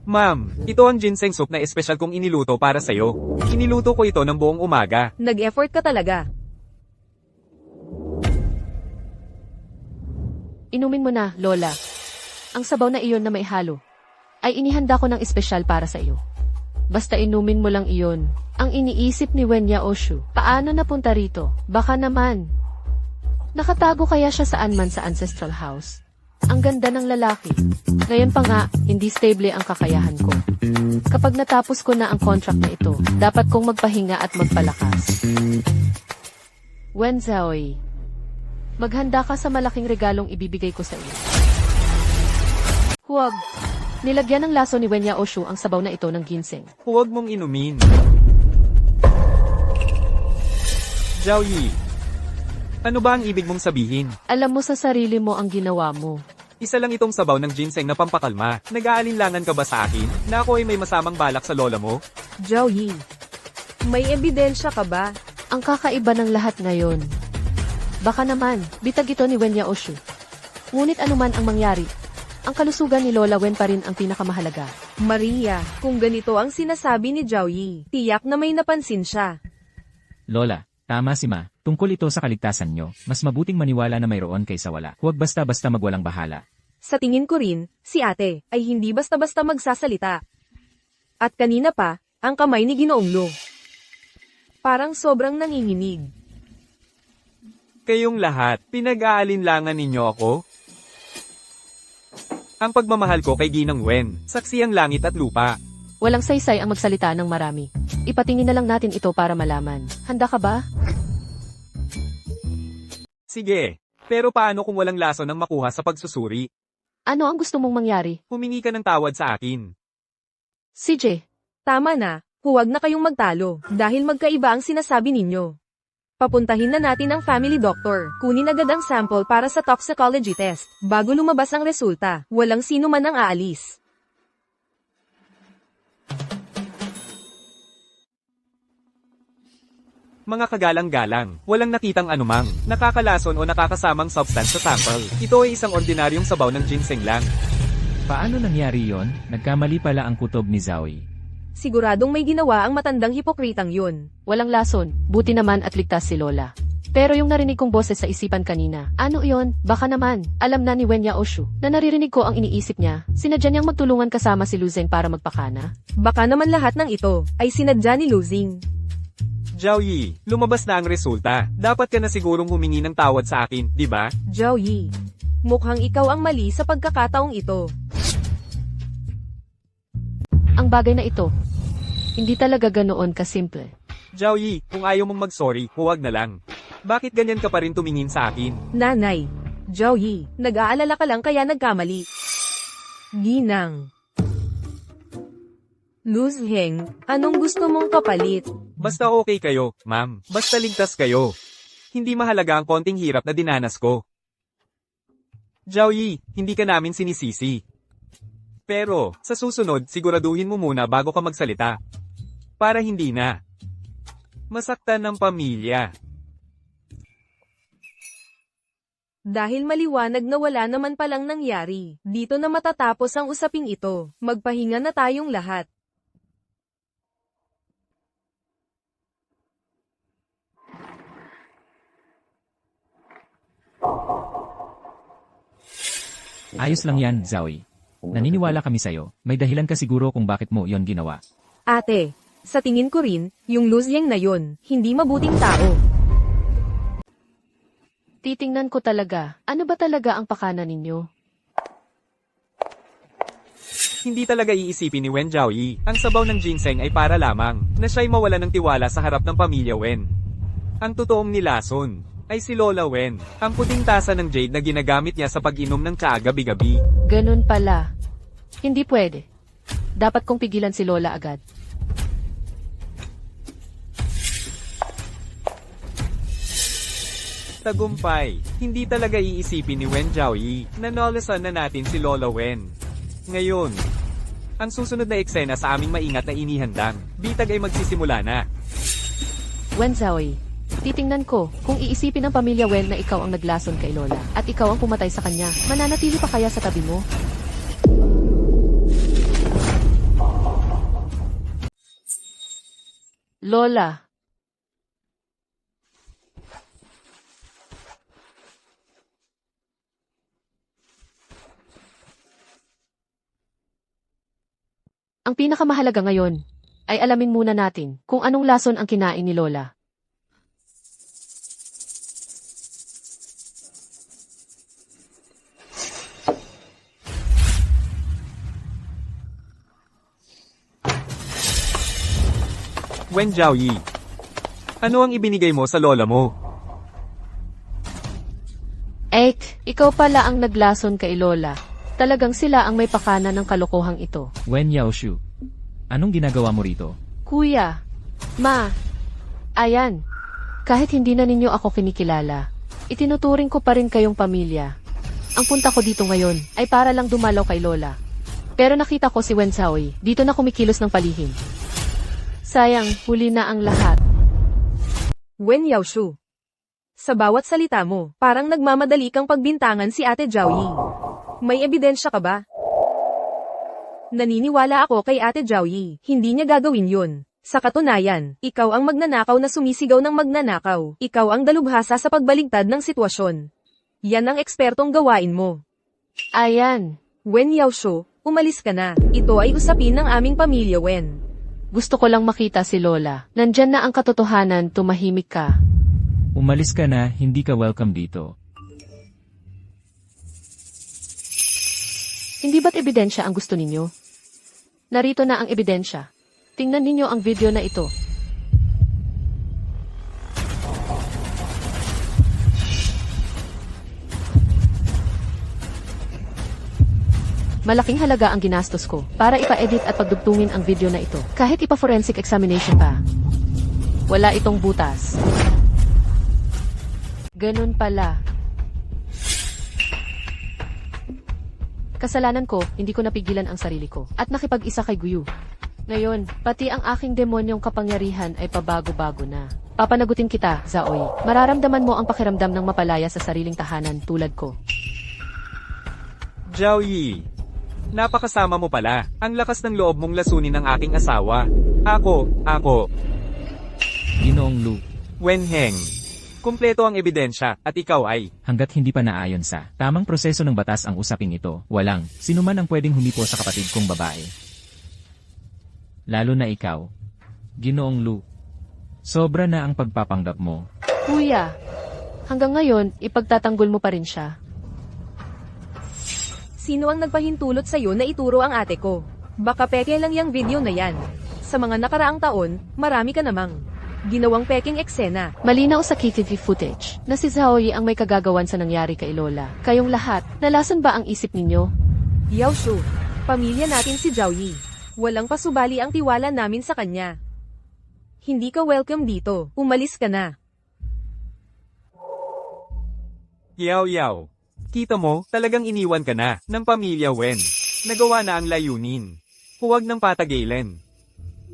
D: Ma'am, ito ang ginseng soup na espesyal kong iniluto para sa'yo. Iniluto ko ito ng buong umaga.
B: Nag-effort ka talaga.
A: inumin mo na, Lola. Ang sabaw na iyon na may halo, ay inihanda ko ng espesyal para sa iyo. Basta inumin mo lang iyon. Ang iniisip ni Wen Yaoshu, paano napunta rito? Baka naman. Nakatago kaya siya saan man sa ancestral house. Ang ganda ng lalaki. Ngayon pa nga, hindi stable ang kakayahan ko. Kapag natapos ko na ang contract na ito, dapat kong magpahinga at magpalakas. Wen Zhaoi, maghanda ka sa malaking regalong ibibigay ko sa iyo. Huwag. Nilagyan ng laso ni Wen Yaoshu ang sabaw na ito ng ginseng.
D: Huwag mong inumin. Zhao Yi, ano ba ang ibig mong sabihin?
A: Alam mo sa sarili mo ang ginawa mo.
D: Isa lang itong sabaw ng ginseng na pampakalma. Nag-aalinlangan ka ba sa akin na ako ay may masamang balak sa lola mo?
B: Zhao Yi, may ebidensya ka ba?
A: Ang kakaiba ng lahat ngayon. Baka naman, bitag ito ni Wen Yaoshu. Ngunit anuman ang mangyari, ang kalusugan ni Lola Wen pa rin ang pinakamahalaga.
B: Maria, kung ganito ang sinasabi ni Zhao Yi, tiyak na may napansin siya.
C: Lola, tama si Ma. Tungkol ito sa kaligtasan nyo, mas mabuting maniwala na mayroon kaysa wala. Huwag basta-basta magwalang bahala.
B: Sa tingin ko rin, si ate ay hindi basta-basta magsasalita. At kanina pa, ang kamay ni Ginoong Lo. Parang sobrang nanginginig.
D: Kayong lahat, pinag-aalinlangan ninyo ako? Ang pagmamahal ko kay Ginang Wen, saksi ang langit at lupa.
A: Walang saysay ang magsalita ng marami. Ipatingin na lang natin ito para malaman. Handa ka ba?
D: Sige, pero paano kung walang laso ng makuha sa pagsusuri?
A: Ano ang gusto mong mangyari?
D: Humingi ka ng tawad sa akin.
A: CJ,
B: Tama na, huwag na kayong magtalo, dahil magkaiba ang sinasabi ninyo. Papuntahin na natin ang family doctor. Kunin agad ang sample para sa toxicology test. Bago lumabas ang resulta, walang sino man ang aalis.
D: Mga kagalang-galang, walang nakitang anumang nakakalason o nakakasamang substance sa sample. Ito ay isang ordinaryong sabaw ng ginseng lang.
C: Paano nangyari yon? Nagkamali pala ang kutob ni Zhaoi.
B: Siguradong may ginawa ang matandang hipokritang yun.
A: walang lason, buti naman at ligtas si Lola. Pero yung narinig kong boses sa isipan kanina, ano iyon? Baka naman, alam na ni Wen Yaoshu na naririnig ko ang iniisip niya. Sinadya niyang magtulungan kasama si Luzeng para magpakana.
B: Baka naman lahat ng ito ay sinadya ni Luzing.
D: Zhao Yi, lumabas na ang resulta. Dapat ka na sigurong humingi ng tawad sa akin, di ba?
B: Zhao Yi, mukhang ikaw ang mali sa pagkakataong ito.
A: Ang bagay na ito, hindi talaga ganoon kasimple.
D: Zhao Yi, kung ayaw mong mag-sorry, huwag na lang. Bakit ganyan ka pa rin tumingin sa akin?
B: Nanay, Zhao Yi, nag-aalala ka lang kaya nagkamali. Ginang. Luzheng, anong gusto mong kapalit?
D: Basta okay kayo, ma'am. Basta ligtas kayo. Hindi mahalaga ang konting hirap na dinanas ko. Zhao Yi, hindi ka namin sinisisi. Pero, sa susunod, siguraduhin mo muna bago ka magsalita. Para hindi na masaktan ng pamilya.
B: Dahil maliwanag na wala naman palang nangyari, dito na matatapos ang usaping ito. Magpahinga na tayong lahat.
C: Ayos lang yan, Zhaoi. Naniniwala kami sa'yo. May dahilan ka siguro kung bakit mo yon ginawa.
B: Ate, sa tingin ko rin, yung Luzheng na yun, hindi mabuting tao.
A: Titingnan ko talaga, ano ba talaga ang pakana ninyo?
D: Hindi talaga iisipin ni Wen Zhaoyi. Ang sabaw ng ginseng ay para lamang na siya'y mawala ng tiwala sa harap ng pamilya Wen. Ang totoong nilason ay si Lola Wen, ang puting tasa ng jade na ginagamit niya sa pag-inom ng tsaa gabi-gabi.
A: Ganun pala. Hindi pwede. Dapat kong pigilan si Lola agad.
D: Tagumpay. Hindi talaga iisipin ni Wen Zhaoyi na nolasan na natin si Lola Wen. Ngayon, ang susunod na eksena sa aming maingat na inihandang, bitag ay magsisimula na.
A: Wen Zhaoyi, titingnan ko kung iisipin ng pamilya Wen na ikaw ang naglason kay Lola at ikaw ang pumatay sa kanya. Mananatili pa kaya sa tabi mo? Lola. Ang pinakamahalaga ngayon ay alamin muna natin kung anong lason ang kinain ni Lola.
D: Wen Zhaoyi, ano ang ibinigay mo sa lola mo?
A: Ikaw pala ang naglason kay Lola. Talagang sila ang may pakana ng kalokohang ito.
C: Wen Yaoshu, anong ginagawa mo rito?
A: Kuya, Ma, ayan. Kahit hindi na ninyo ako kinikilala, itinuturing ko pa rin kayong pamilya. Ang punta ko dito ngayon ay para lang dumalaw kay Lola. Pero nakita ko si Wen Zhaoyi, dito na kumikilos ng palihim. Sayang, huli na ang lahat.
B: Wen Yaoshu. Sa bawat salita mo, parang nagmamadali kang pagbintangan si Ate Zhaoyi. May ebidensya ka ba? Naniniwala ako kay Ate Zhaoyi, hindi niya gagawin yun. Sa katunayan, ikaw ang magnanakaw na sumisigaw ng magnanakaw. Ikaw ang dalubhasa sa pagbaligtad ng sitwasyon. Yan ang ekspertong gawain mo.
A: Ayan.
B: Wen Yaoshu, umalis ka na. Ito ay usapin ng aming pamilya, Wen.
A: Gusto ko lang makita si Lola. Nandyan na ang katotohanan, tumahimik ka.
C: Umalis ka na, hindi ka welcome dito.
A: Hindi ba't ebidensya ang gusto ninyo? Narito na ang ebidensya. Tingnan ninyo ang video na ito. Malaking halaga ang ginastos ko para ipa-edit at pagdugtungin ang video na ito. Kahit ipa-forensic examination pa. Wala itong butas. Ganun pala. Kasalanan ko, hindi ko napigilan ang sarili ko at nakipag-isa kay Guyu. Ngayon, pati ang aking demonyong kapangyarihan ay pabago-bago na. Papanagutin kita, Zhaoyi. Mararamdaman mo ang pakiramdam ng mapalaya sa sariling tahanan tulad ko.
D: Zhaoyi, napakasama mo pala. Ang lakas ng loob mong lasunin ng aking asawa. Ako.
C: Ginoong Lu,
D: Wen Heng. Kumpleto ang ebidensya, at ikaw ay,
C: hanggat hindi pa naayon sa tamang proseso ng batas ang usaping ito, walang sinuman ang pwedeng humipo sa kapatid kong babae. Lalo na ikaw. Ginoong Lu, sobra na ang pagpapanggap mo.
A: Kuya, hanggang ngayon, ipagtatanggol mo pa rin siya.
B: Sino ang nagpahintulot sa'yo na ituro ang ate ko? Baka peke lang yung video na yan. Sa mga nakaraang taon, marami ka namang ginawang peking eksena.
A: Malinaw sa CCTV footage na si Zhaoyi ang may kagagawan sa nangyari kay Lola. Kayong lahat, nalason ba ang isip ninyo?
B: Yaoshu, pamilya natin si Zhaoyi. Walang pasubali ang tiwala namin sa kanya. Hindi ka welcome dito. Umalis ka na.
D: Yaw. Kita mo, talagang iniwan ka na, ng pamilya Wen. Nagawa na ang layunin. Huwag nang patagilan.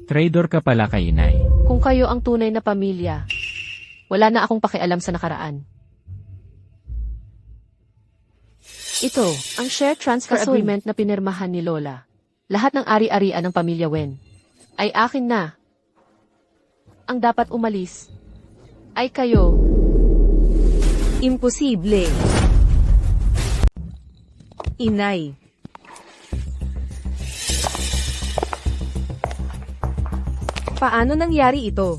C: Traitor ka pala kay inay.
A: Kung kayo ang tunay na pamilya, wala na akong pakialam sa nakaraan. Ito, ang share transfer agreement na pinirmahan ni Lola. Lahat ng ari-arian ng pamilya Wen ay akin na. Ang dapat umalis ay kayo.
B: Imposible. Inay. Paano nangyari ito?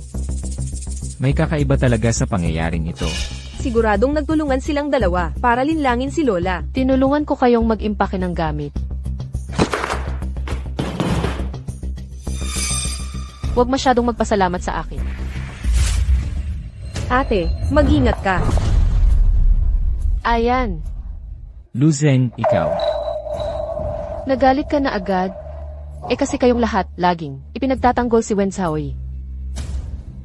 C: May kakaiba talaga sa pangyayaring ito.
B: Siguradong nagtulungan silang dalawa para linlangin si Lola.
A: Tinulungan ko kayong mag-impake ng gamit. Huwag masyadong magpasalamat sa akin.
B: Ate, mag-ingat ka.
A: Ayan.
C: Lu Zheng, ikaw.
A: Nagalit ka na agad? Kasi kayong lahat, laging, ipinagtatanggol si Wen Zhaoyi.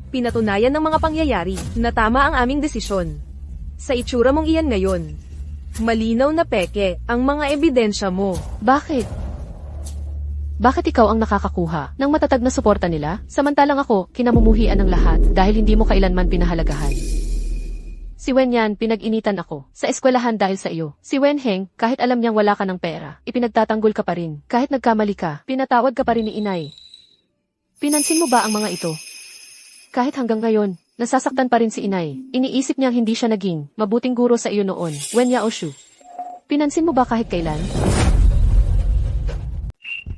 B: Pinatunayan ng mga pangyayari na tama ang aming desisyon. Sa itsura mong iyan ngayon, malinaw na peke ang mga ebidensya mo.
A: Bakit? Bakit ikaw ang nakakakuha ng matatag na suporta nila, samantalang ako, kinamumuhian ng lahat dahil hindi mo kailanman pinahalagahan? Si Wen Yan, pinag-initan ako sa eskwelahan dahil sa iyo. Si Wen Heng, kahit alam niyang wala ka ng pera, ipinagtatanggol ka pa rin. Kahit nagkamali ka, pinatawad ka pa rin ni inay. Pinansin mo ba ang mga ito? Kahit hanggang ngayon, nasasaktan pa rin si inay. Iniisip niyang hindi siya naging mabuting guro sa iyo noon, Wen Yaoshu. Pinansin mo ba kahit kailan?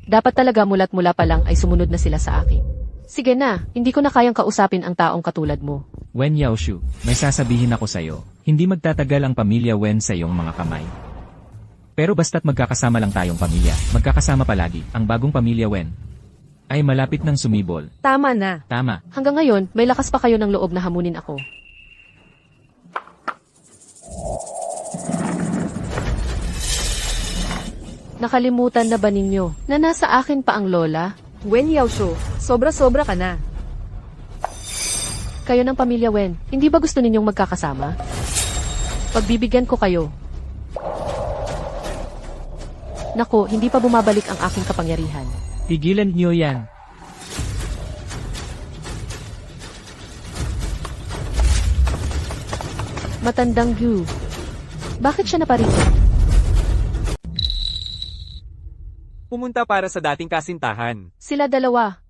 A: Dapat talaga mula't-mula pa lang ay sumunod na sila sa akin. Sige na, hindi ko na kayang kausapin ang taong katulad mo.
C: Wen Yaoshu, may sasabihin ako sa'yo. Hindi magtatagal ang pamilya Wen sa iyong mga kamay. Pero basta't magkakasama lang tayong pamilya, magkakasama palagi, ang bagong pamilya Wen ay malapit ng sumibol.
B: Tama na.
C: Tama.
A: Hanggang ngayon, may lakas pa kayo ng loob na hamunin ako. Nakalimutan na ba ninyo na nasa akin pa ang lola?
B: Wen Yaoshu, sobra-sobra ka na.
A: Kayo ng pamilya Wen, hindi ba gusto ninyong magkakasama? Pagbibigyan ko kayo. Naku, hindi pa bumabalik ang aking kapangyarihan.
C: Tigilan niyo yan.
A: Matandang Gu. Bakit siya naparito?
D: Pumunta para sa dating kasintahan.
A: Sila dalawa.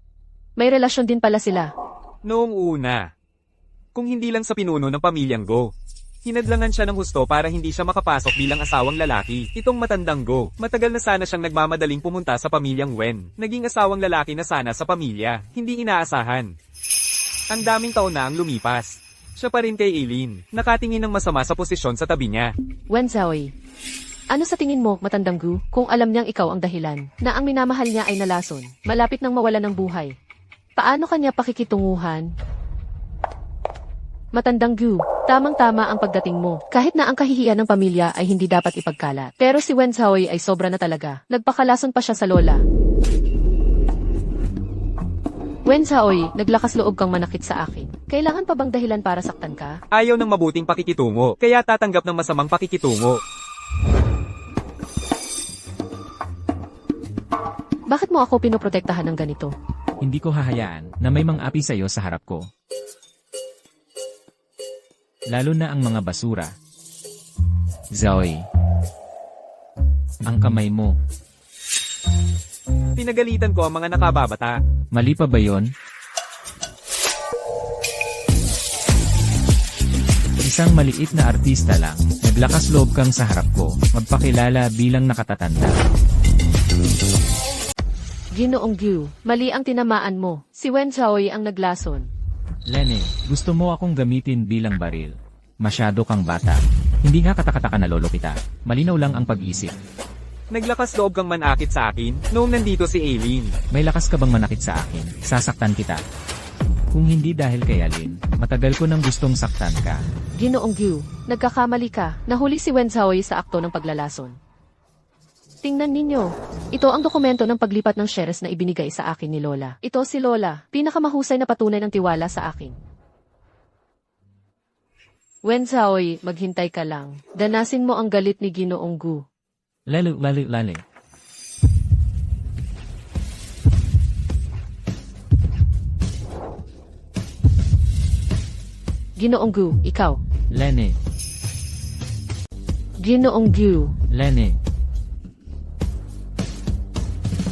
A: May relasyon din pala sila.
D: Noong una. Kung hindi lang sa pinuno ng pamilyang Go. Hinadlangan siya ng husto para hindi siya makapasok bilang asawang lalaki. Itong matandang Go, matagal na sana siyang nagmamadaling pumunta sa pamilyang Wen. Naging asawang lalaki na sana sa pamilya, hindi inaasahan. Ang daming taon na ang lumipas. Siya pa rin kay Eileen, nakatingin ng masama sa posisyon sa tabi niya.
A: Wen Zhaoyi. Ano sa tingin mo, matandang Gu, kung alam niyang ikaw ang dahilan, na ang minamahal niya ay nalason, malapit nang mawala ng buhay? Paano kanya pakikitunguhan? Matandang Gu, tamang-tama ang pagdating mo. Kahit na ang kahihiyan ng pamilya ay hindi dapat ipagkalat. Pero si Wen Zhaoyi ay sobra na talaga. Nagpakalason pa siya sa lola. Wen Zhaoyi, naglakas loob kang manakit sa akin. Kailangan pa bang dahilan para saktan ka?
D: Ayaw ng mabuting pakikitungo, kaya tatanggap ng masamang pakikitungo.
A: Bakit mo ako pinoprotektahan ng ganito?
C: Hindi ko hahayaan na may mang-api sa'yo sa harap ko. Lalo na ang mga basura. Zhaoyi. Ang kamay mo.
D: Pinagalitan ko ang mga nakababata.
C: Mali pa ba yon? Isang maliit na artista lang, naglakas loob kang sa harap ko, magpakilala bilang nakatatanda.
A: Ginoong Gu, mali ang tinamaan mo. Si Wen Zhaoyi ang naglason.
C: Lene, gusto mo akong gamitin bilang baril. Masyado kang bata. Hindi nga katakataka na lolo kita. Malinaw lang ang pag-isip.
D: Naglakas loob kang manakit sa akin, noong nandito si Eileen.
C: May lakas ka bang manakit sa akin? Sasaktan kita. Kung hindi dahil kay Alin, matagal ko nang gustong saktan ka.
A: Ginoong Gu, nagkakamali ka. Nahuli si Wen Zhaoyi sa akto ng paglalason. Tingnan ninyo. Ito ang dokumento ng paglipat ng shares na ibinigay sa akin ni Lola. Ito si Lola, pinakamahusay na patunay ng tiwala sa akin. Wen Zhaoyi, maghintay ka lang. Danasin mo ang galit ni Ginoong Gu.
C: Lalo.
A: Ginoong Gu, ikaw.
C: Lene.
A: Ginoong Gu.
C: Lene.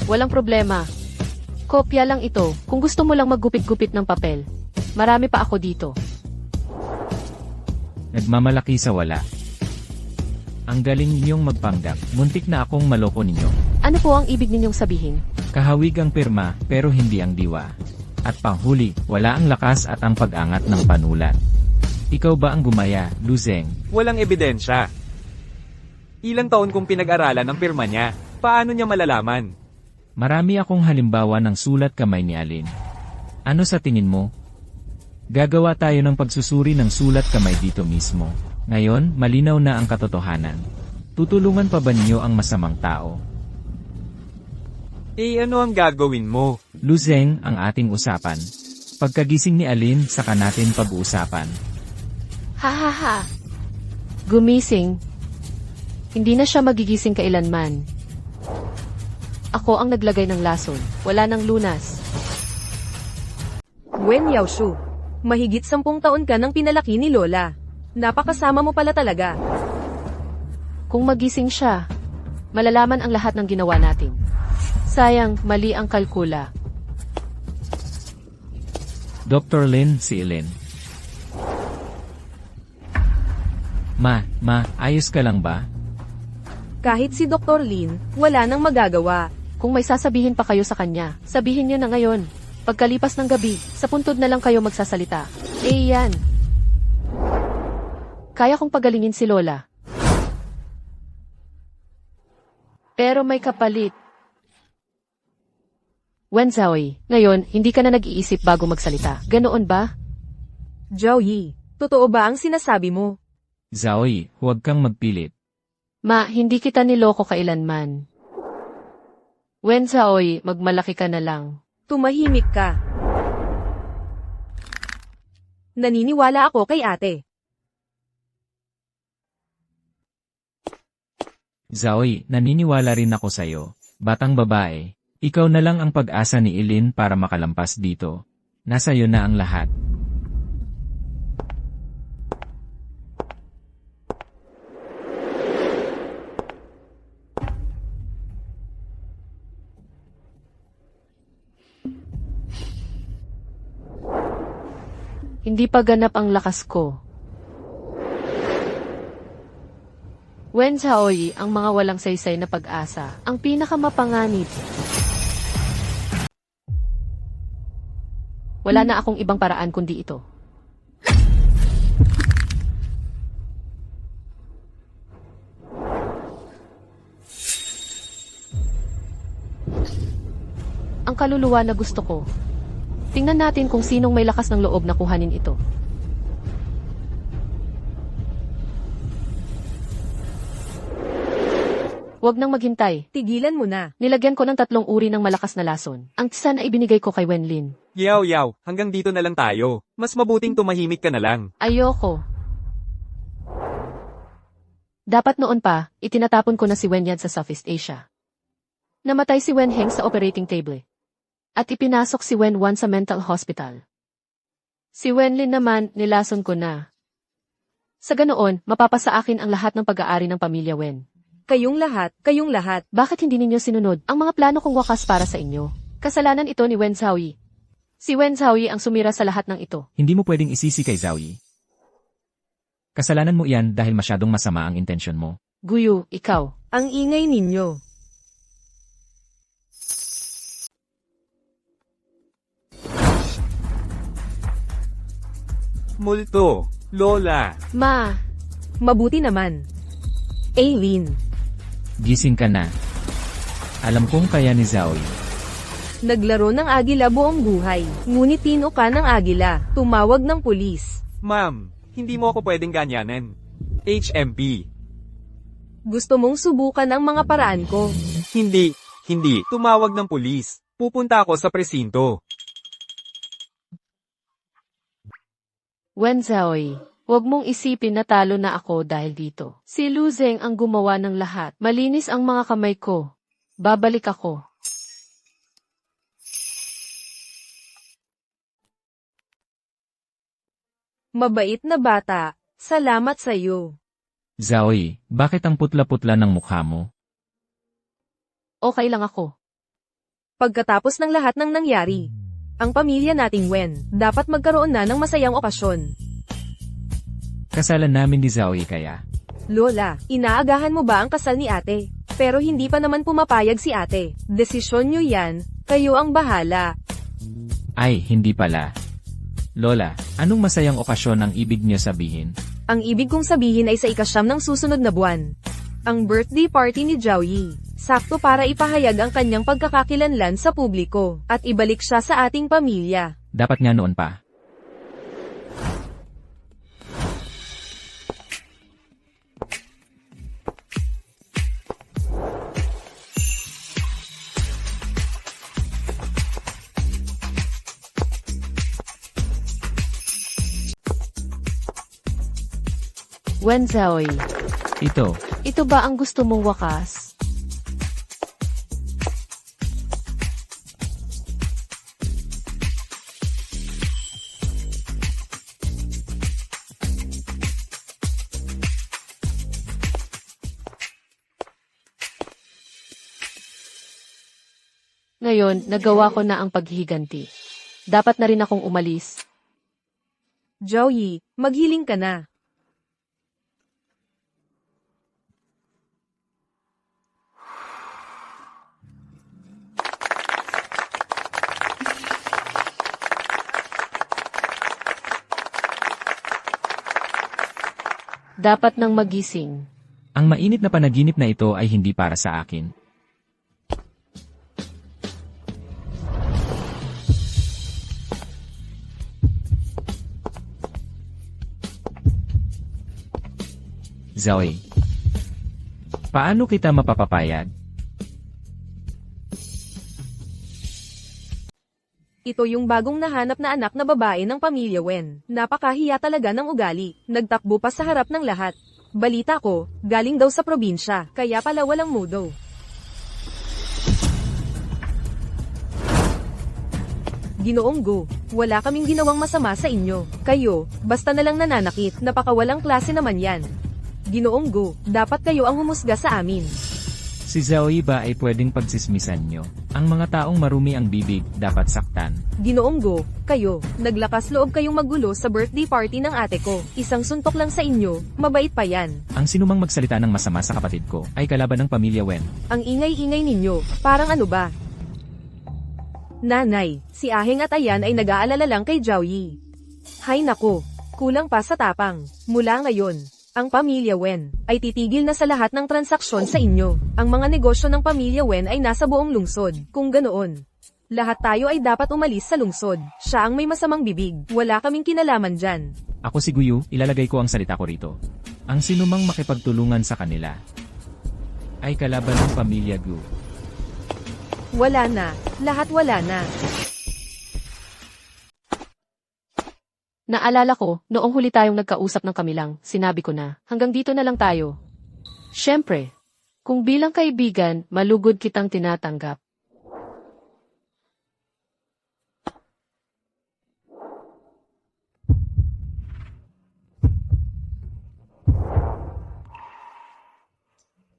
A: Walang problema. Kopya lang ito. Kung gusto mo lang maggupit-gupit ng papel. Marami pa ako dito.
C: Nagmamalaki sa wala. Ang galing ninyong magpanggap. Muntik na akong maloko ninyo.
A: Ano po ang ibig ninyong sabihin?
C: Kahawig ang pirma, pero hindi ang diwa. At panghuli, wala ang lakas at ang pag-angat ng panulat. Ikaw ba ang gumaya, Luzeng?
D: Walang ebidensya. Ilang taon kong pinag-aralan ang pirma niya. Paano niya malalaman?
C: Marami akong halimbawa ng sulat kamay ni Alin. Ano sa tingin mo? Gagawa tayo ng pagsusuri ng sulat kamay dito mismo. Ngayon, malinaw na ang katotohanan. Tutulungan pa ba ninyo ang masamang tao?
D: ano ang gagawin mo?
C: Luzeng ang ating usapan. Pagkagising ni Alin, saka natin pag-uusapan.
A: Ha ha ha. Gumising. Hindi na siya magigising kailanman. Ako ang naglagay ng lason. Wala nang lunas.
B: Wen Yaoshu, mahigit 10 taon ka nang pinalaki ni Lola. Napakasama mo pala talaga.
A: Kung magising siya, malalaman ang lahat ng ginawa natin. Sayang, mali ang kalkula.
C: Dr. Lin, si Alin. Ma, ayos ka lang ba?
B: Kahit si Dr. Lin, wala nang magagawa.
A: Kung may sasabihin pa kayo sa kanya, sabihin niyo na ngayon. Pagkalipas ng gabi, sa puntod na lang kayo magsasalita. Yan. Kaya kong pagalingin si Lola. Pero may kapalit. Wen Zhaoyi, ngayon, hindi ka na nag-iisip bago magsalita. Ganoon ba?
B: Zhao Yi, totoo ba ang sinasabi mo?
C: Zaoy, huwag kang magpilit.
A: Ma, hindi kita niloko kailanman. Wen Zhaoyi, magmalaki ka na lang.
B: Tumahimik ka. Naniniwala ako kay ate.
C: Zaoy, naniniwala rin ako sa'yo. Batang babae, ikaw na lang ang pag-asa ni Alin para makalampas dito. Nasa iyo na ang lahat.
A: Hindi pa ganap ang lakas ko. Wen Zhaoyi, ang mga walang saysay na pag-asa, ang pinakamapanganib. Wala na akong ibang paraan kundi ito. Ang kaluluwa na gusto ko. Tingnan natin kung sinong may lakas ng loob na kuhanin ito. Huwag nang maghintay.
B: Tigilan mo na.
A: Nilagyan ko ng 3 uri ng malakas na lason. Ang tisa na ibinigay ko kay Wenlin.
D: Yaw, hanggang dito na lang tayo. Mas mabuting tumahimik ka na lang.
A: Ayoko. Dapat noon pa, itinatapon ko na si Wen Yan sa Southeast Asia. Namatay si Wen Heng sa operating table. At ipinasok si Wen Wan sa mental hospital. Si Wenlin naman, nilason ko na. Sa ganoon, mapapasa akin ang lahat ng pag-aari ng pamilya Wen.
B: Kayong lahat.
A: Bakit hindi ninyo sinunod ang mga plano kong wakas para sa inyo? Kasalanan ito ni Wen Zhaoyi. Si Wen Zhaoyi ang sumira sa lahat ng ito.
C: Hindi mo pwedeng isisi kay Zaoyi. Kasalanan mo iyan dahil masyadong masama ang intensyon mo.
A: Guyu, ikaw.
B: Ang ingay ninyo.
D: Multo, Lola.
A: Ma,
B: Mabuti naman. Aileen,
C: Gising ka na. Alam kong kaya ni Zaoyi.
B: naglaro ng agila buong buhay. Ngunit tino ka ng agila. Tumawag ng pulis.
D: Ma'am, hindi mo ako pwedeng ganyanan. HMP.
B: Gusto mong subukan ang mga paraan ko.
D: Hindi. Tumawag ng pulis. Pupunta ako sa presinto.
A: Wen Zhaoyi, huwag mong isipin na talo na ako dahil dito. Si Luzeng ang gumawa ng lahat. Malinis ang mga kamay ko. Babalik ako.
B: Mabait na bata. Salamat sa iyo.
C: Zaoyi, bakit ang putla-putla ng mukha mo?
A: Okay lang ako.
B: Pagkatapos ng lahat ng nangyari, ang pamilya nating Wen, dapat magkaroon na ng masayang okasyon.
C: Kasalan namin ni Zaoyi kaya.
B: Lola, inaagahan mo ba ang kasal ni ate? Pero hindi pa naman pumapayag si ate. Desisyon nyo yan, kayo ang bahala.
C: Ay, hindi pala. Lola, anong masayang okasyon ang ibig niyo sabihin?
B: Ang ibig kong sabihin ay sa ika-9 ng susunod na buwan. Ang birthday party ni Zhao Yi. Sakto para ipahayag ang kanyang pagkakakilanlan sa publiko, at ibalik siya sa ating pamilya.
C: Dapat nga noon pa.
A: Wenzoy,
C: Ito,
A: ito ba ang gusto mong wakas? Ngayon, nagawa ko na ang paghihiganti. Dapat na rin akong umalis.
B: Joey, maghiling ka na.
A: Dapat nang magising.
C: ang mainit na panaginip na ito ay hindi para sa akin. Zoe. Paano kita mapapapayag?
B: Ito yung bagong nahanap na anak na babae ng pamilya Wen. Napakahiya talaga ng ugali. Nagtakbo pa sa harap ng lahat. Balita ko, galing daw sa probinsya, kaya pala walang mudo. Ginoong Go, wala kaming ginawang masama sa inyo. Kayo, basta na lang nananakit, napakawalang klase naman yan. Ginoong Go, dapat kayo ang humusga sa amin.
C: Si Zoe ba ay pwedeng pagsismisan nyo? Ang mga taong marumi ang bibig, dapat saktan.
B: Ginoong Go, kayo, naglakas loob kayong magulo sa birthday party ng ate ko. Isang suntok lang sa inyo, mabait pa yan.
C: Ang sinumang magsalita ng masama sa kapatid ko, ay kalaban ng pamilya Wen.
B: Ang ingay-ingay ninyo, parang ano ba? Nanay, si Aheng at Ayan ay nag-aalala lang kay Zhao Yi. Hay nako, kulang pa sa tapang. Mula ngayon, ang pamilya Wen ay titigil na sa lahat ng transaksyon sa inyo. Ang mga negosyo ng pamilya Wen ay nasa buong lungsod. Kung ganoon, lahat tayo ay dapat umalis sa lungsod. Siya ang may masamang bibig. Wala kaming kinalaman dyan.
C: Ako si Guyu, ilalagay ko ang salita ko rito. Ang sinumang makipagtulungan sa kanila, ay kalaban ng pamilya Gu.
B: Wala na. Lahat wala na.
A: Naalala ko, noong huli tayong nagkausap ng kamilang, sinabi ko na, hanggang dito na lang tayo. Siyempre, kung bilang kaibigan, malugod kitang tinatanggap.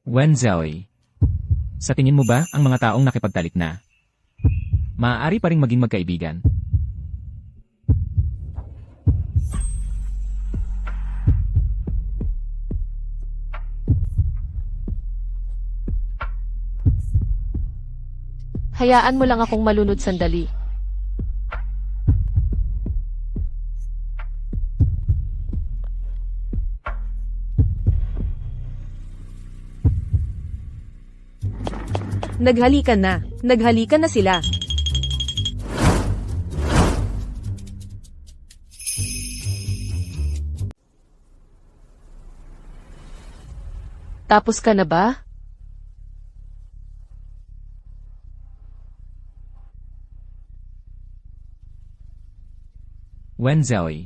C: Wen Zoe. Sa tingin mo ba, ang mga taong nakipagtalik na, maaari pa ring maging magkaibigan?
A: Hayaan mo lang akong malunod sandali.
B: Naghalikan na. Naghalikan na sila.
A: Tapos ka na ba?
C: Wen Zoe.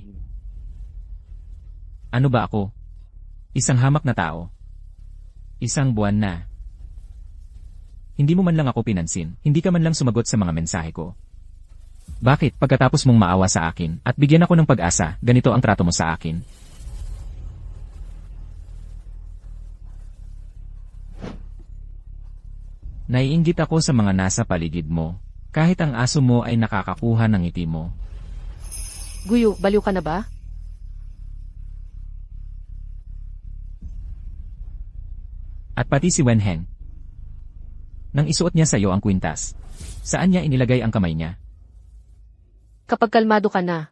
C: Ano ba ako? Isang hamak na tao. Isang buwan na. Hindi mo man lang ako pinansin, hindi ka man lang sumagot sa mga mensahe ko. Bakit pagkatapos mong maawa sa akin at bigyan ako ng pag-asa, ganito ang trato mo sa akin? Naiinggit ako sa mga nasa paligid mo, kahit ang aso mo ay nakakakuha ng ngiti mo.
A: Guyo, baliw ka na ba?
C: At pati si Wen Heng. Nang isuot niya sa iyo ang kwintas, saan niya inilagay ang kamay niya?
A: Kapag kalmado ka na,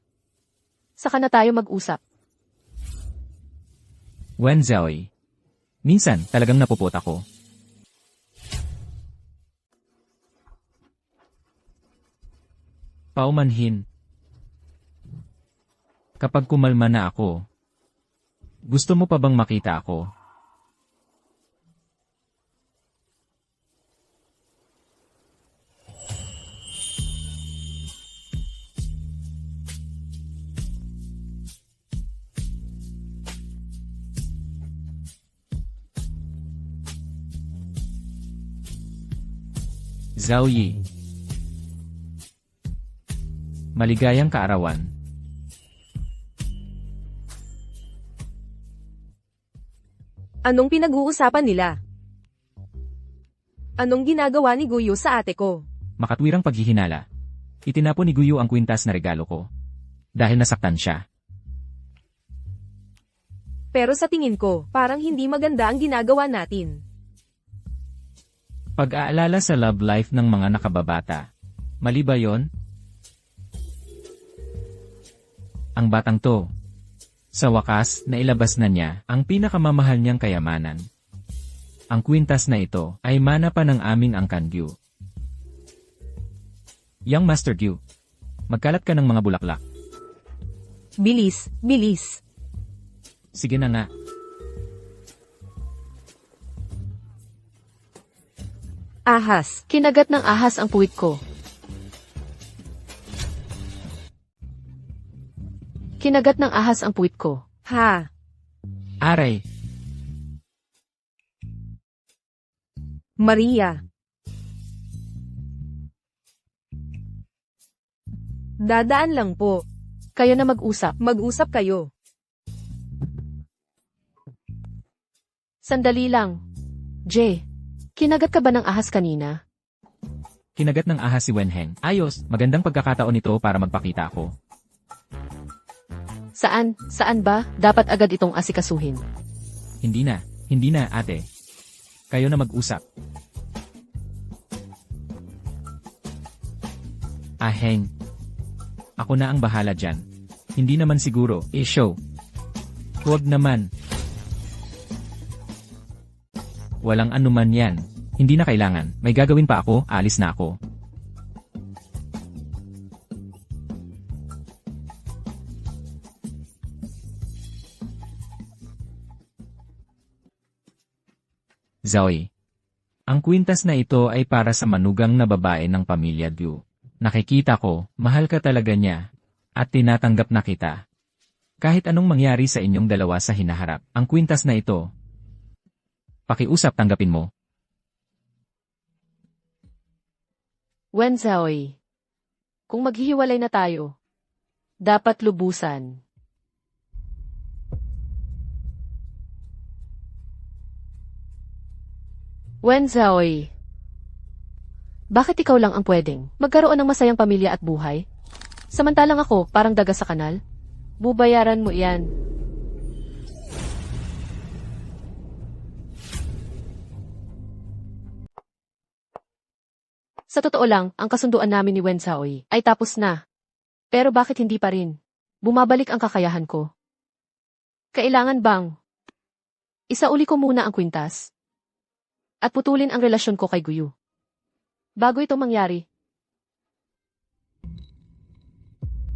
A: saka na tayo mag-usap.
C: Wen Zoe. Minsan, talagang napupot ako. Paumanhin. Kapag kumalma na ako, gusto mo pa bang makita ako? Zhao Yi. Maligayang kaarawan.
B: Anong pinag-uusapan nila? Anong ginagawa ni Guyo sa ate ko?
C: Makatwirang paghihinala. Itinapon ni Guyo ang kwintas na regalo ko. Dahil nasaktan siya.
B: Pero sa tingin ko, parang hindi maganda ang ginagawa natin.
C: Pag-aalala sa love life ng mga nakababata. Mali ba yon? Ang batang to. Sa wakas, nailabas na niya ang pinakamamahal niyang kayamanan. Ang kwintas na ito ay mana pa ng aming Angkan Gyu. Young Master Gyu, magkalat ka ng mga bulaklak.
B: Bilis, bilis.
C: Sige na nga.
B: Ahas.
A: Kinagat ng ahas ang puwit ko. Kinagat ng ahas ang puwit ko.
B: Ha.
C: Aray,
B: Maria. Dadaan lang po.
A: Kayo na mag-usap.
B: Mag-usap kayo.
A: Sandali lang. Jay, kinagat ka ba ng ahas kanina?
C: kinagat ng ahas si Wenheng. Ayos, magandang pagkakataon ito para magpakita ako.
A: Saan? Saan ba? Dapat agad itong asikasuhin.
C: Hindi na ate. Kayo na mag-usap. Aheng. Ako na ang bahala dyan. Hindi naman siguro, show. Huwag naman. Walang anuman yan. Hindi na kailangan. May gagawin pa ako, alis na ako. Zoe. Ang kwintas na ito ay para sa manugang na babae ng pamilya Liu. Nakikita ko, mahal ka talaga niya. At tinatanggap na kita. Kahit anong mangyari sa inyong dalawa sa hinaharap, ang kwintas na ito. Pakiusap tanggapin mo.
A: Wenzaoy. Kung maghihiwalay na tayo, dapat lubusan. Wenzaoy. Bakit ikaw lang ang pwedeng magkaroon ng masayang pamilya at buhay? Samantalang ako, parang daga sa kanal? Bubayaran mo yan. Sa totoo lang, ang kasunduan namin ni Wenzaoy ay tapos na. Pero bakit hindi pa rin? Bumabalik ang kakayahan ko. Kailangan bang isauli ko muna ang kwintas? At putulin ang relasyon ko kay Guyu. Bago ito mangyari.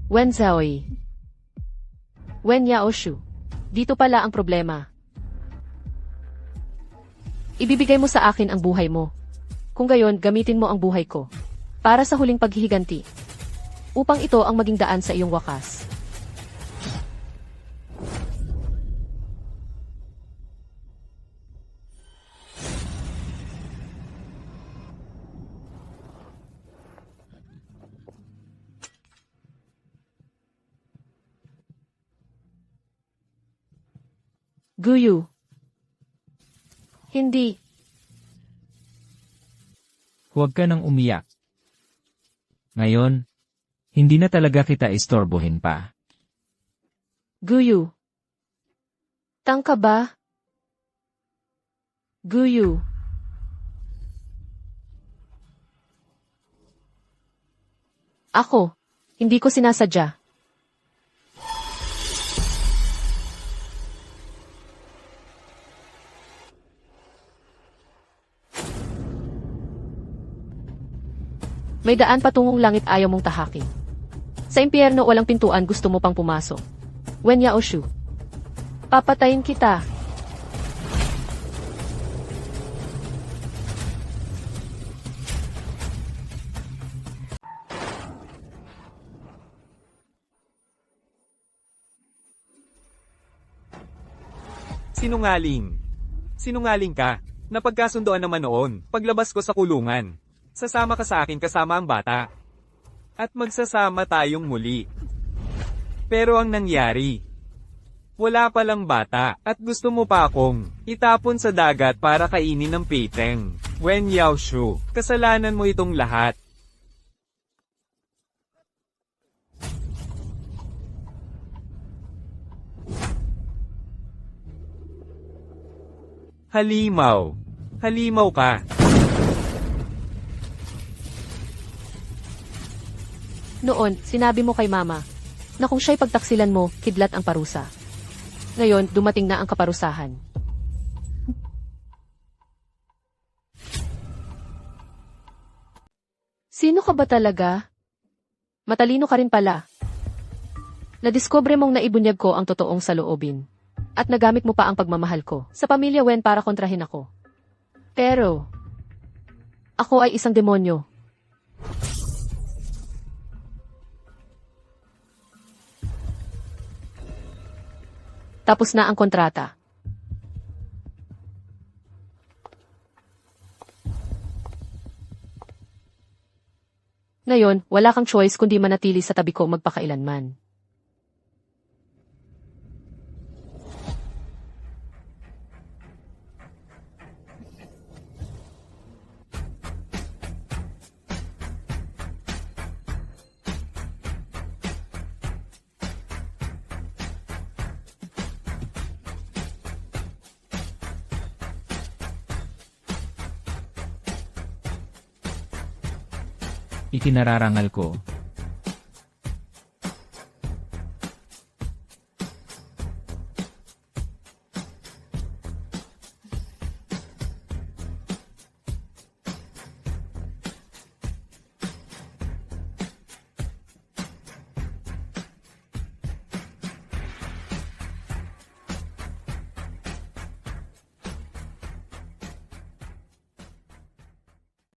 A: Wen Zaoy. Wen Yaoshu. Dito pala ang problema. Ibibigay mo sa akin ang buhay mo. Kung gayon, gamitin mo ang buhay ko. Para sa huling paghihiganti. Upang ito ang maging daan sa iyong wakas. Guyu. Hindi.
C: Huwag ka nang umiyak. Ngayon, hindi na talaga kita istorbohin pa.
A: Guyu. Tangka ba? Guyu. Ako. Hindi ko sinasadya. May daan patungong langit ayaw mong tahakin. Sa impyerno walang pintuan gusto mo pang pumasok. Wen Yaoshu. Papatayin kita.
D: Sinungaling. Sinungaling ka. Napagkasundoan naman noon, paglabas ko sa kulungan. Sasama ka sa akin kasama ang bata. At magsasama tayong muli. Pero ang nangyari, wala palang bata, at gusto mo pa akong itapon sa dagat para kainin ng Peiteng. Wen Yaoshu, kasalanan mo itong lahat. Halimaw. Halimaw ka.
A: Noon, sinabi mo kay mama na kung siya'y pagtaksilan mo, kidlat ang parusa. Ngayon, dumating na ang kaparusahan. Sino ka ba talaga? Matalino ka rin pala. Nadiskubre mong naibunyag ko ang totoong saloobin. At nagamit mo pa ang pagmamahal ko sa pamilya Wen para kontrahin ako. Pero, ako ay isang demonyo. Tapos na ang kontrata. Ngayon, wala kang choice kundi manatili sa tabi ko magpakailanman.
C: Ikinararangal ko